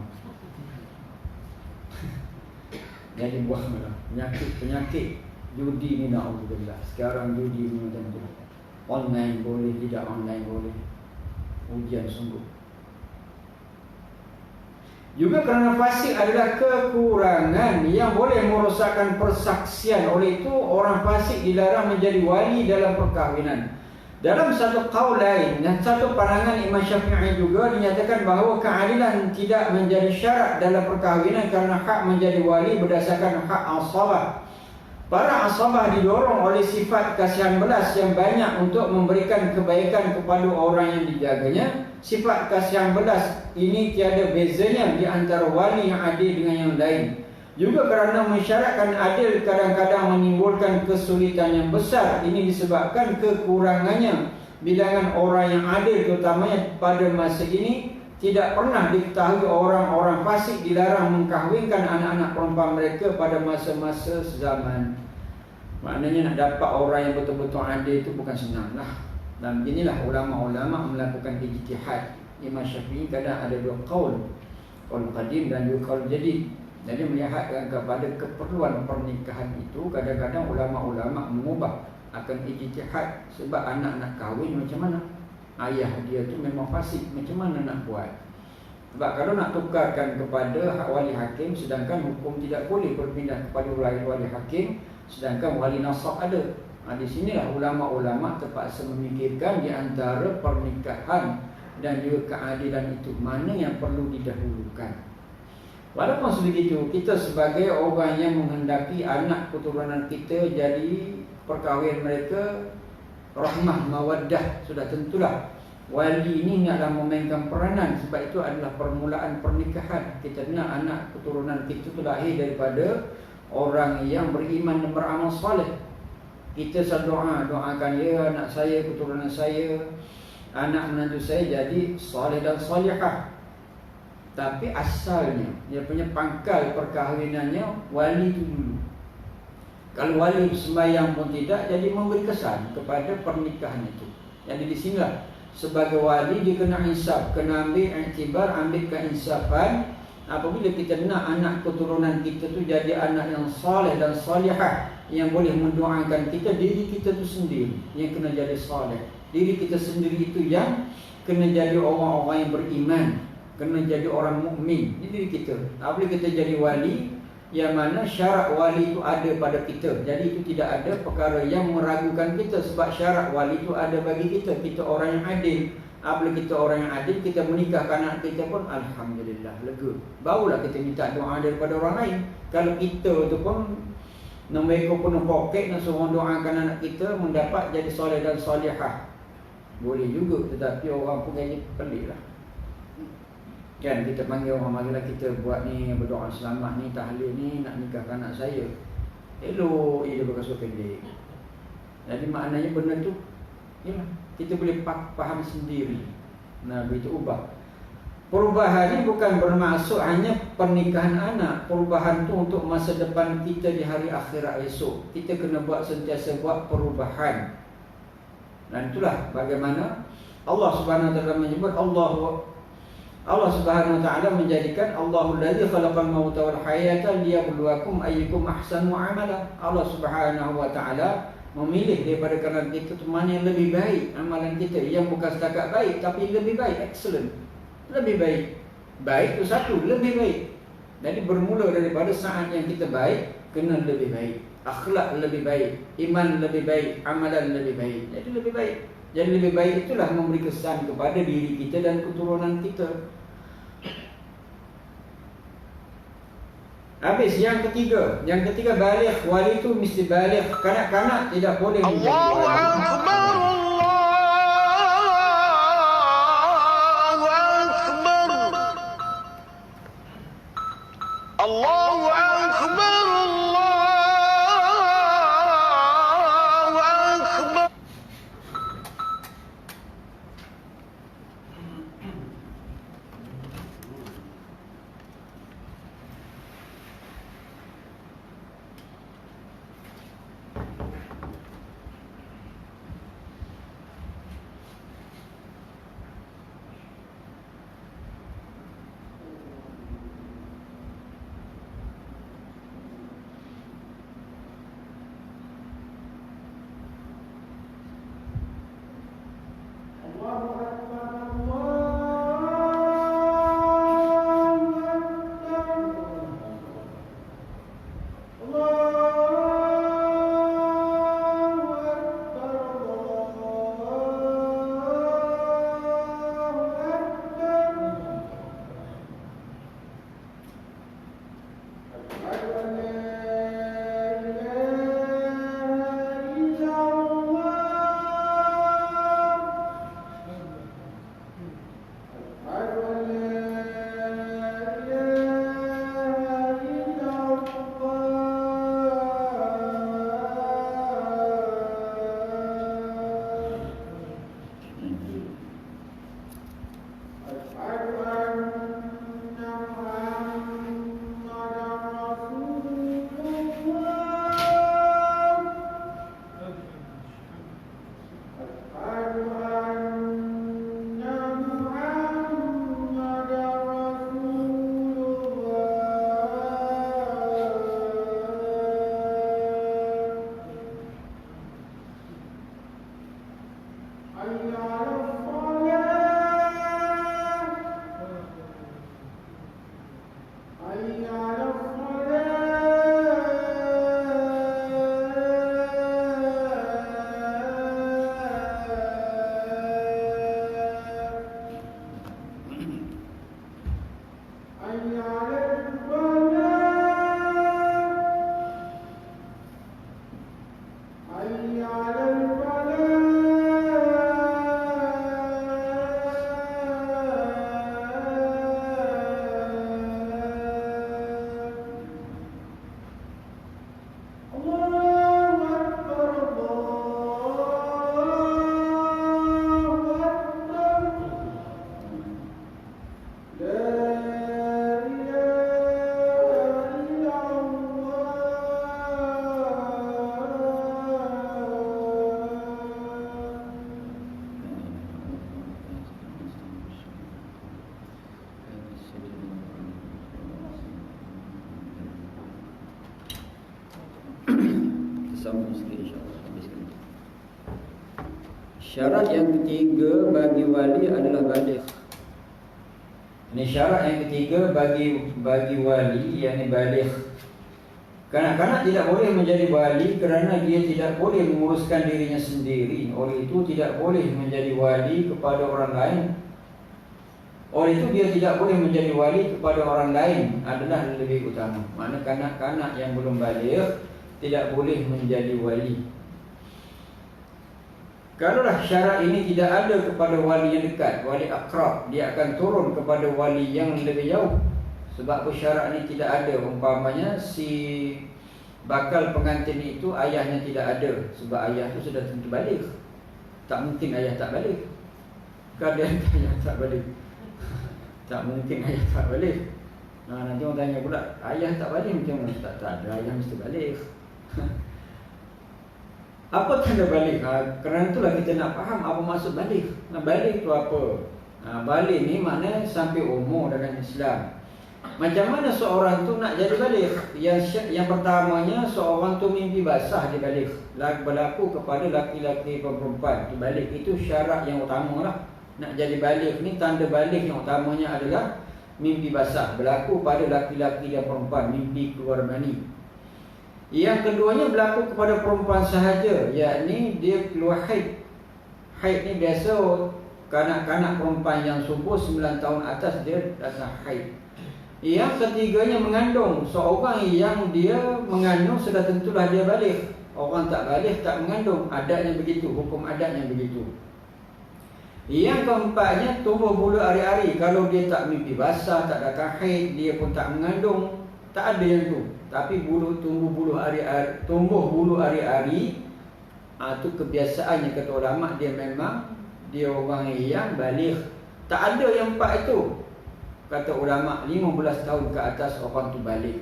Jadi buahlah penyakit judi ni, na'udzubillah. Sekarang judi ni macam tu. Online boleh, tidak online boleh. Ujian sungguh. Juga kerana fasik adalah kekurangan yang boleh merosakkan persaksian. Oleh itu orang fasik dilarang menjadi wali dalam perkahwinan. Dalam satu qaul lain dan satu pandangan Imam Syafi'i juga dinyatakan bahawa keadilan tidak menjadi syarat dalam perkahwinan kerana hak menjadi wali berdasarkan hak asabah. Para asabah didorong oleh sifat kasihan belas yang banyak untuk memberikan kebaikan kepada orang yang dijaganya. Sifat kasihan belas ini tiada bezanya di antara wali yang adil dengan yang lain. Juga kerana mensyaratkan adil kadang-kadang menimbulkan kesulitan yang besar. Ini disebabkan kekurangannya bilangan orang yang adil, terutamanya pada masa ini. Tidak pernah diketahui orang-orang fasik dilarang mengkahwinkan anak-anak perempuan mereka pada masa-masa zaman Maknanya nak dapat orang yang betul-betul adil itu bukan senang lah. Dan beginilah ulama-ulama melakukan ijtihad. Imam Syafi'i kadang ada dua qaul qadim dan juga qaul jadid. Jadi melihat kepada keperluan pernikahan itu, kadang-kadang ulama-ulama mengubah akan ijtihad. Sebab anak nak kahwin macam mana? Ayah dia tu memang fasik, macam mana nak buat? Sebab kalau nak tukarkan kepada wali hakim, sedangkan hukum tidak boleh berpindah kepada wali hakim, sedangkan wali nasab ada. Di sinilah ulama-ulama terpaksa memikirkan di antara pernikahan dan juga keadilan itu, mana yang perlu didahulukan. Walaupun sebegitu, kita sebagai orang yang menghendaki anak keturunan kita jadi perkahwinan mereka rahmah, mawaddah, sudah tentulah wali ini hendaklah memainkan peranan. Sebab itu adalah permulaan pernikahan. Kita nak anak keturunan kita itu lahir daripada orang yang beriman dan beramal soleh. Kita doakan ya anak saya, keturunan saya, anak menantu saya jadi soleh dan solehah. Tapi asalnya, dia punya pangkal perkahwinannya wali itu dulu. Kalau wali sembahyang pun tidak, jadi memberi kesan kepada pernikahan itu. Jadi di sinilah sebagai wali dia kena insaf, kena ambil iktibar, ambil keinsafan. Apabila kita nak anak keturunan kita tu jadi anak yang soleh dan solehah, yang boleh mendoakan kita, diri kita tu sendiri yang kena jadi soleh. Diri kita sendiri itu yang kena jadi orang-orang yang beriman, kena jadi orang mukmin. Jadi kita, apabila kita jadi wali, yang mana syarat wali itu ada pada kita. Jadi itu tidak ada perkara yang meragukan kita, sebab syarat wali itu ada bagi kita. Kita orang yang adil. Apabila kita orang yang adil, kita menikahkan anak kita pun alhamdulillah, lega. Barulah kita minta doa daripada orang lain. Kalau kita tu pun mereka penuh poket nak suruh doakan anak kita mendapat jadi soleh dan solehah, boleh juga, tetapi orang pun jadi pelik lah. Kan kita panggil orang, marilah kita buat ni, berdoa selamat ni, tahlil ni, nak nikahkan anak saya. Elok dia berkasut pendek. Jadi maknanya benda tu, yalah, kita boleh faham sendiri. Nah, begitu ubah. Perubahan ini bukan bermaksud hanya pernikahan anak. Perubahan tu untuk masa depan kita di hari akhirat esok. Kita kena sentiasa buat perubahan. Dan itulah bagaimana Allah Subhanahu Wa Taala menyebut Allah Subhanahu Wa Taala menjadikan Allahul ladzi khalaqal mauta wal hayata liyabluwakum ayyukum ahsanu amala. Allah Subhanahu Wa Taala memilih daripada kalangan kita tu mana yang lebih baik amalan kita, yang bukan setakat baik tapi lebih baik, excellent. Lebih baik. Baik itu satu, lebih baik. Jadi bermula daripada saat yang kita baik, kena lebih baik. Akhlak lebih baik, iman lebih baik, amalan lebih baik. Jadi lebih baik. Jadi lebih baik itulah memberi kesan kepada diri kita dan keturunan kita. Habis yang ketiga. Yang ketiga baligh. Wali itu mesti baligh. Kanak-kanak tidak boleh menjadi wali. Allahu Akbar. Allahu Akbar. Sambung sikit insya-Allah habiskan. Syarat yang ketiga bagi wali adalah baligh. Ini syarat yang ketiga bagi wali, yakni baligh. Kanak-kanak tidak boleh menjadi wali kerana dia tidak boleh menguruskan dirinya sendiri. Oleh itu tidak boleh menjadi wali kepada orang lain. Oleh itu dia tidak boleh menjadi wali kepada orang lain adalah lebih utama. Mana kanak-kanak yang belum baligh tidak boleh menjadi wali. Kalaulah syarat ini tidak ada kepada wali yang dekat, wali akrab, dia akan turun kepada wali yang lebih jauh. Sebab syarat ini tidak ada. Umpamanya si bakal pengantin itu ayahnya tidak ada, sebab ayah itu sudah tentu baligh. Tak mungkin ayah tak baligh. Kadang ayah tak baligh. Tak mungkin ayah tak baligh. Nanti orang tanya pula, ayah tak baligh macam mana? Tak ada, ayah mesti baligh. Apa tanda baligh? Kerana itulah kita nak faham apa maksud baligh. Baligh itu apa? Baligh ni maknanya sampai umur dalam Islam. Macam mana seorang tu nak jadi baligh? Yang pertamanya seorang tu mimpi basah dia baligh. Berlaku kepada laki-laki dan perempuan. Baligh itu syarat yang utama lah. Nak jadi baligh ni tanda baligh yang utamanya adalah mimpi basah. Berlaku pada laki-laki dan perempuan, mimpi keluar mani. Yang keduanya berlaku kepada perempuan sahaja, yakni dia keluar haid. Haid ni biasa kanak-kanak perempuan yang subur 9 tahun atas dia datang haid. Yang ketiganya mengandung. Seorang yang dia mengandung sudah tentulah dia baligh. Orang tak baligh tak mengandung. Adatnya begitu, hukum adatnya begitu. Yang keempatnya tumbuh bulu hari-hari. Kalau dia tak mimpi basah, tak datang haid, dia pun tak mengandung, tak ada yang tu. Tapi tumbuh bulu hari-hari, itu kebiasaannya kata ulama, dia memang dia orang yang baligh. Tak ada yang empat itu. Kata ulama 15 tahun ke atas orang tu baligh.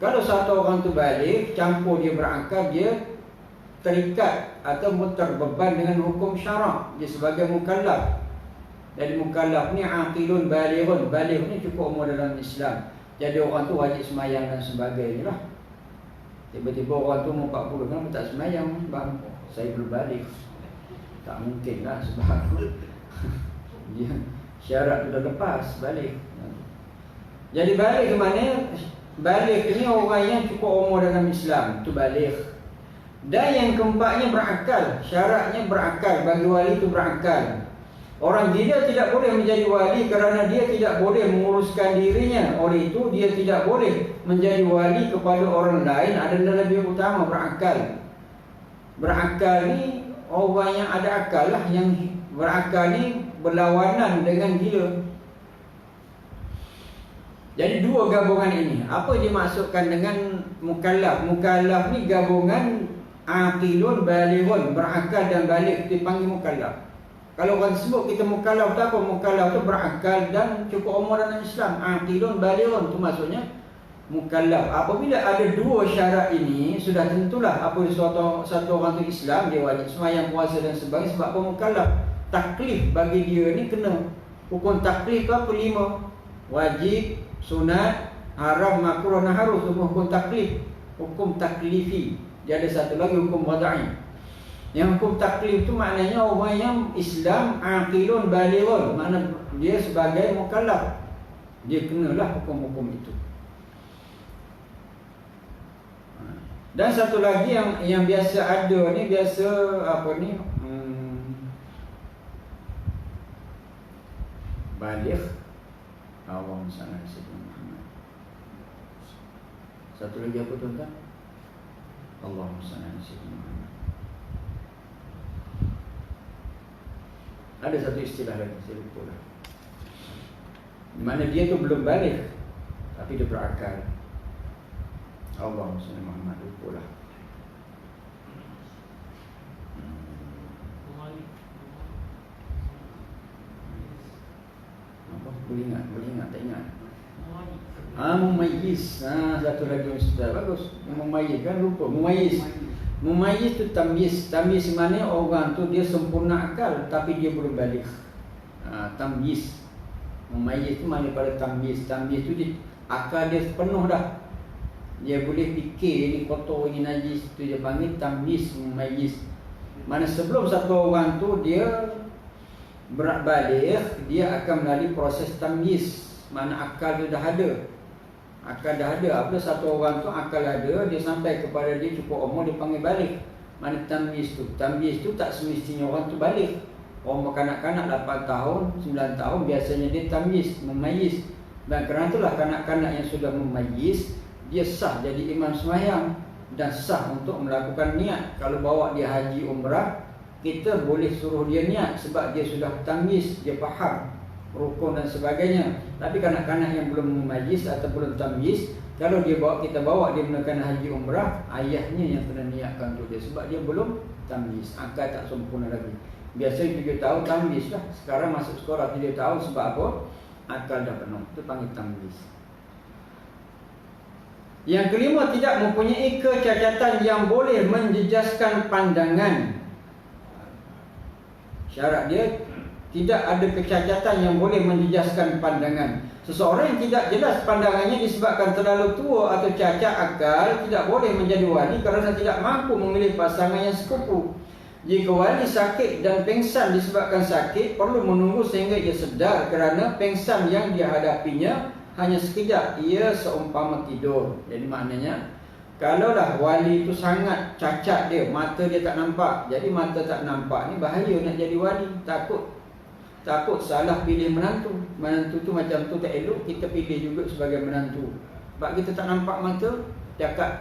Kalau satu orang tu baligh, campur dia berakal, dia terikat atau terbeban dengan hukum syarak. Dia sebagai mukallaf. Jadi mukallaf ni aqilun balighun. Baligh ni cukup umur dalam Islam. Jadi orang tu wajib semayang dan sebagainya lah. Tiba-tiba orang tu umur 40, kenapa tak semayang? Sebab saya belum baligh. Tak mungkin lah sebab syarat tu dah lepas baligh. Jadi baligh ke mana? Baligh ni orang yang cukup umur dalam Islam, tu baligh. Dan yang keempatnya berakal. Syaratnya berakal. Bagi wali itu berakal. Orang gila tidak boleh menjadi wali kerana dia tidak boleh menguruskan dirinya. Oleh itu dia tidak boleh menjadi wali kepada orang lain. Adalah lebih utama berakal. Berakal ni orang yang ada akal lah. Yang berakal ni berlawanan dengan gila. Jadi dua gabungan ini. Apa dimaksudkan dengan mukallaf? Mukallaf ni gabungan aqilun balighun, berakal dan baligh, dipanggil mukallaf. Kalau orang sebut kita mukallaf tu apa? Mukallaf tu berakal dan cukup umur dalam Islam. Aqilun balighun tu maksudnya mukallaf. Apabila ada dua syarat ini, sudah tentulah apa satu orang tu Islam, dia wajib sembahyang, puasa dan sebagainya. Sebab apa? Mukallaf. Taklif bagi dia ni kena. Hukum taklif tu apa? 5. Wajib, sunat, haram, makruh dan harus. Hukum taklif. Hukum taklifi. Dia ada satu lagi hukum wada'i. Yang hukum taklif tu maknanya orang yang Islam aqilun balighun, makna dia sebagai mukallaf, dia kenalah hukum-hukum itu. Dan satu lagi yang biasa ada ni, biasa apa ni, baligh. Allahumma salli ala sayyidina Muhammad. Satu lagi apa tuan-tuan? Allahumma salli ala sayyidina Muhammad. Ada satu istilah lagi, saya lupa lah. Di mana dia tu belum baligh, tapi dia berakal. Allahumma salli Muhammad, lupa lah. Apa? Boleh ingat, tak ingat. Mumayyiz. Satu lagi ustaz, bagus. Mumayyiz kan lupa. Mumayyiz tu tamyiz. Tamyiz mana orang tu dia sempurna akal tapi dia belum baligh. Tamyiz. Mumayyiz tu mana pada tamyiz. Tamyiz tu akal dia penuh dah. Dia boleh fikir ini kotor, ini najis. Itu dia panggil tamyiz, mumayyiz. Mana sebelum satu orang tu dia berat balik, dia akan melalui proses tamyiz. Mana akal tu dah ada. Akal dah ada. Apabila satu orang tu akal ada, dia sampai kepada dia cukup umur, dia panggil balik. Mana tamyiz tu? Tamyiz tu tak semestinya orang tu balik. Orang kanak-kanak 8 tahun, 9 tahun biasanya dia tamyiz, mumayyiz. Dan kerana itulah kanak-kanak yang sudah mumayyiz, dia sah jadi imam sembahyang dan sah untuk melakukan niat. Kalau bawa dia haji umrah, kita boleh suruh dia niat sebab dia sudah tamyiz, dia faham rukun dan sebagainya. Tapi kanak-kanak yang belum mumayyiz atau belum tamyiz, kalau dia bawa, kita bawa dia melakukan haji umrah, ayahnya yang kena niatkan untuk dia sebab dia belum tamyiz, akal tak sempurna lagi. Biasanya 7 tahun tamyiz lah. Sekarang masuk sekolah 7 tahun sebab apa? Akal dah penuh. Itu panggil tamyiz. Yang kelima, tidak mempunyai kecacatan yang boleh menjejaskan pandangan. Syarat dia, tidak ada kecacatan yang boleh menjejaskan pandangan. Seseorang yang tidak jelas pandangannya disebabkan terlalu tua atau cacat akal, tidak boleh menjadi wali kerana tidak mampu memilih pasangan yang sekufu. Jika wali sakit dan pengsan disebabkan sakit, perlu menunggu sehingga ia sedar kerana pengsan yang dihadapinya hanya sekejap, ia seumpama tidur. Jadi maknanya, kalaulah wali itu sangat cacat dia, mata dia tak nampak. Jadi mata tak nampak ni bahaya nak jadi wali. Takut salah pilih menantu. Menantu tu macam tu tak elok, kita pilih juga sebagai menantu. Sebab kita tak nampak mata,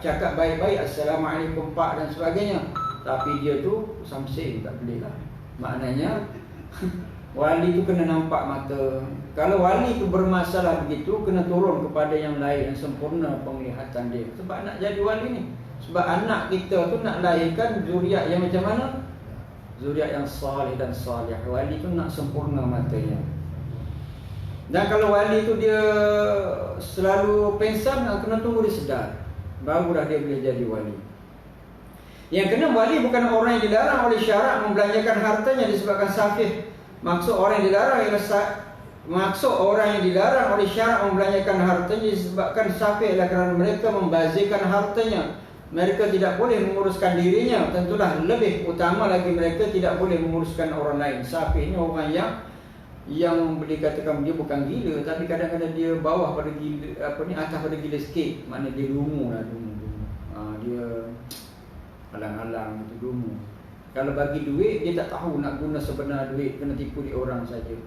cakap baik-baik, Assalamualaikum Pak dan sebagainya. Tapi dia tu samsing, tak boleh lah. Maknanya wali tu kena nampak mata. Kalau wali tu bermasalah begitu, kena turun kepada yang lain yang sempurna penglihatan dia. Sebab nak jadi wali ni, sebab anak kita tu nak lahirkan zuriat yang macam mana? Zuriat yang salih dan salih. Wali tu nak sempurna matanya. Dan kalau wali tu dia selalu pengsan, kena tunggu dia sedar, barulah dia boleh jadi wali. Yang kena, wali bukan orang yang dilarang oleh syarak membelanjakan hartanya disebabkan safih. Maksud orang yang dilarang oleh syarak membelanjakan hartanya disebabkan safih adalah kerana mereka membazirkan hartanya. Mereka tidak boleh menguruskan dirinya. Tentulah lebih utama lagi mereka tidak boleh menguruskan orang lain. Safih ini orang yang boleh katakan dia bukan gila, tapi kadang-kadang dia bawah pada gila, atas pada gila sikit. Maknanya dia lumu lah, dia halang-halang, itu lumu. Kalau bagi duit, dia tak tahu nak guna sebenar duit, kena tipu di orang saja.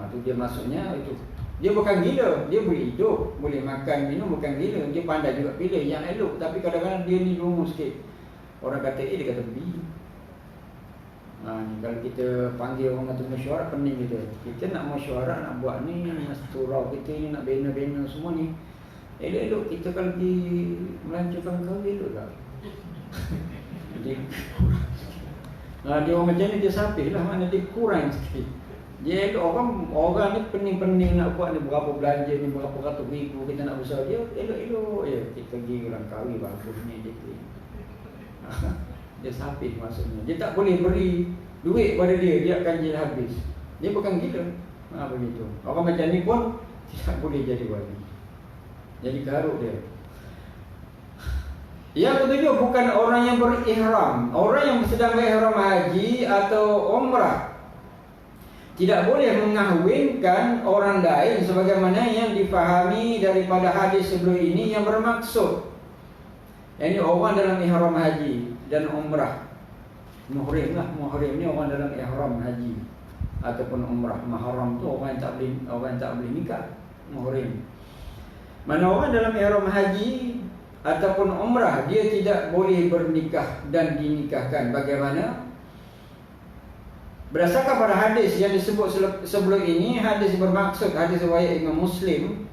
Itu dia maksudnya itu. Dia bukan gila, dia boleh hidup, boleh makan, minum, bukan gila. Dia pandai juga pilih yang elok, tapi kadang-kadang dia ni lumu sikit. Orang kata A, dia kata B. Kalau kita panggil orang kata mesyuarat, pening kita. Kita nak mesyuarat, nak buat ni, surau kita ni, nak bina-bina semua ni. Elok-elok kita kalau pergi melancarkan kau, elok tak? Dia orang macam ni, dia sapih lah, mana dia kurang sikit. Dia elok, orang ni pening-pening nak buat ni, berapa belanja ni, berapa ratus ribu kita nak usaha dia, elok-elok je kita pergi Langkawi, bagus ni dia. Dia sapih maksudnya. Dia tak boleh beri duit pada dia, dia akan jadi habis. Dia bukan gila. Begitu. Orang macam ni pun tidak boleh jadi wali. Jadi garuk dia. Yang ketujuh, bukan orang yang berihram. Orang yang sedang berihram haji atau umrah tidak boleh mengahwinkan orang lain sebagaimana yang difahami daripada hadis sebelum ini yang bermaksud, yakni orang dalam ihram haji dan umrah. Muhrim lah, muhrim ni orang dalam ihram haji ataupun umrah. Mahram tu orang yang tak boleh nikah, muhrim. Mana orang dalam ihram haji ataupun umrah, dia tidak boleh bernikah dan dinikahkan. Bagaimana? Berdasarkan pada hadis yang disebut sebelum ini, hadis bermaksud hadis riwayat Imam Muslim,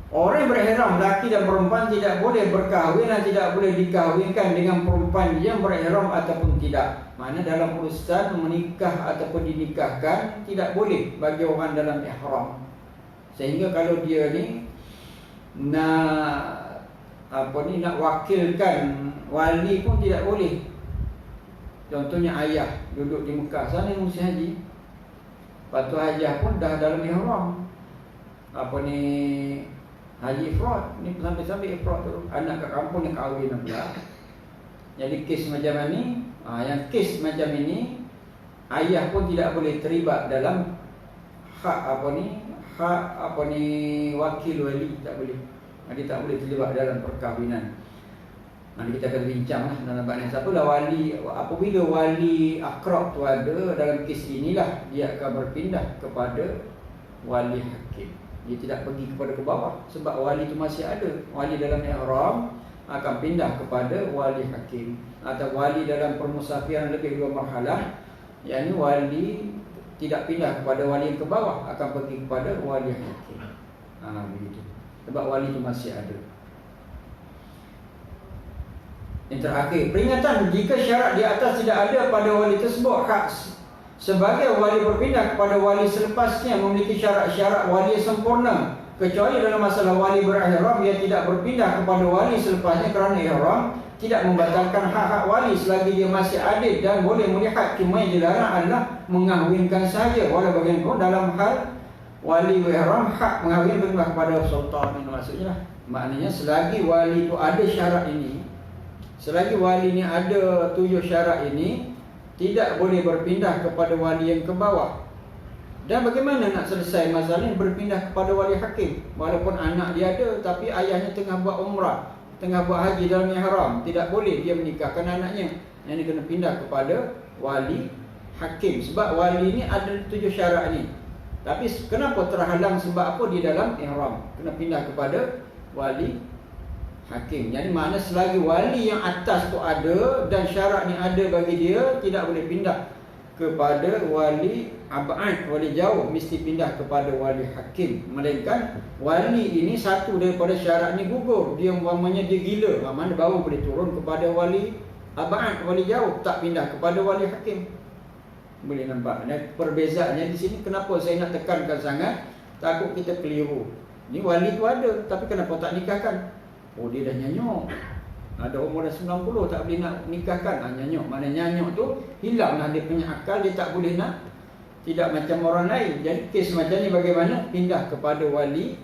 orang yang berihram, lelaki dan perempuan, tidak boleh berkahwin dan tidak boleh dikahwinkan dengan perempuan yang berihram ataupun tidak. Mana dalam urusan menikah ataupun dinikahkan tidak boleh bagi orang dalam ihram. Sehingga kalau dia ni nak nak wakilkan wali pun tidak boleh. Contohnya ayah duduk di Mekah sana musim haji, lepas tu hajah pun dah dalam ihram, haji ifrat. Ni sampai ifrat tu anak kat kampung yang kahwin pula. Jadi kes macam ni, yang kes macam ini ayah pun tidak boleh terlibat dalam hak wakil wali, tak boleh. Dia tak boleh terlibat dalam perkahwinan. Nanti kita akan bincang lah dalam bab ni. Siapalah wali, apabila wali akrab tu ada dalam kes inilah dia akan berpindah kepada wali hakim. Dia tidak pergi kepada ke bawah sebab wali tu masih ada. Wali dalam ihram akan pindah kepada wali hakim, atau wali dalam permusafiran lebih 2 marhalah, yakni wali tidak pindah kepada wali yang ke bawah, akan pergi kepada wali hakim. Begitu. Sebab wali itu masih ada. Yang terakhir, peringatan jika syarat di atas tidak ada pada wali tersebut, hak sebagai wali berpindah kepada wali selepasnya memiliki syarat-syarat wali yang sempurna, kecuali dalam masalah wali berihram, ia tidak berpindah kepada wali selepasnya kerana ihram tidak membatalkan hak-hak wali selagi dia masih adil dan boleh melihat. Cuma yang dilarang adalah mengahwinkan sahaja. Walau bagaimanapun dalam hal wali ihram, hak mengahwin berpindah kepada sultan. Maksudnya maknanya selagi wali itu ada syarat ini, selagi wali ini ada 7 syarat ini, tidak boleh berpindah kepada wali yang ke bawah. Dan bagaimana nak selesai masalah ini? Berpindah kepada wali hakim. Walaupun anak dia ada, tapi ayahnya tengah buat umrah, tengah buat haji dalam ihram, tidak boleh dia menikahkan anaknya. Yang ini kena pindah kepada wali hakim. Sebab wali ini ada 7 syarat ni. Tapi kenapa terhalang? Sebab apa? Di dalam ihram. Kena pindah kepada wali hakim. Jadi makna selagi wali yang atas tu ada dan syarat ni ada bagi dia, tidak boleh pindah kepada wali abad, wali jauh, mesti pindah kepada wali hakim. Melainkan wali ini satu daripada syarat ni gugur, dia umpamanya dia gila, mana baru boleh turun kepada wali abad, wali jauh, tak pindah kepada wali hakim. Boleh nampak. Dan perbezaannya di sini, kenapa saya nak tekankan sangat, takut kita keliru. Ni wali tu ada, tapi kenapa tak nikahkan? Oh, dia dah nyanyuk, ada umur dah 90, tak boleh nak nikahkan. Nyanyuk, mana nyanyuk tu hilanglah dia punya akal, dia tak boleh nak, tidak macam orang lain. Jadi kes macam ni bagaimana? Pindah kepada wali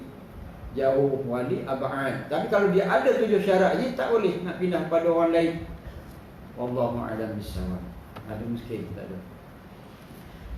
jauh, wali abad. Tapi kalau dia ada 7 syarat ni, tak boleh nak pindah kepada orang lain. Wallahu a'lam bissawab. Ada miskin tak ada.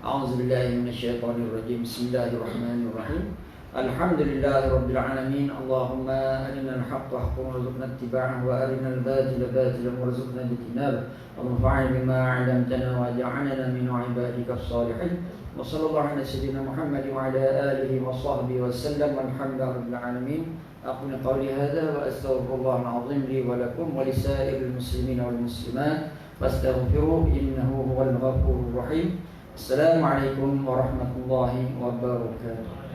A'udzubillahi minasyaitonirrajim. Bismillahirrahmanirrahim. Alhamdulillahi Rabbil Alamin. Allahumma arina al-haqqa haqqan warzuqna ittiba'ahu wa arina al-batila batilan warzuqna ijtinabah. Allahumma bima 'allamtana waj'alna min 'ibadika as-salihin. Wa sallallahu ala sayyidina Muhammad wa ala alihi wa sahbihi wa sallam. Alhamdulillahi Rabbil Alamin. Aqulu qawli hadha wa astaghfirullahal 'azim li wa lakum wa lisa'iril muslimin wal muslimat fastaghfiruhu innahu huwal ghafurur rahim. Assalamualaikum warahmatullahi wabarakatuh.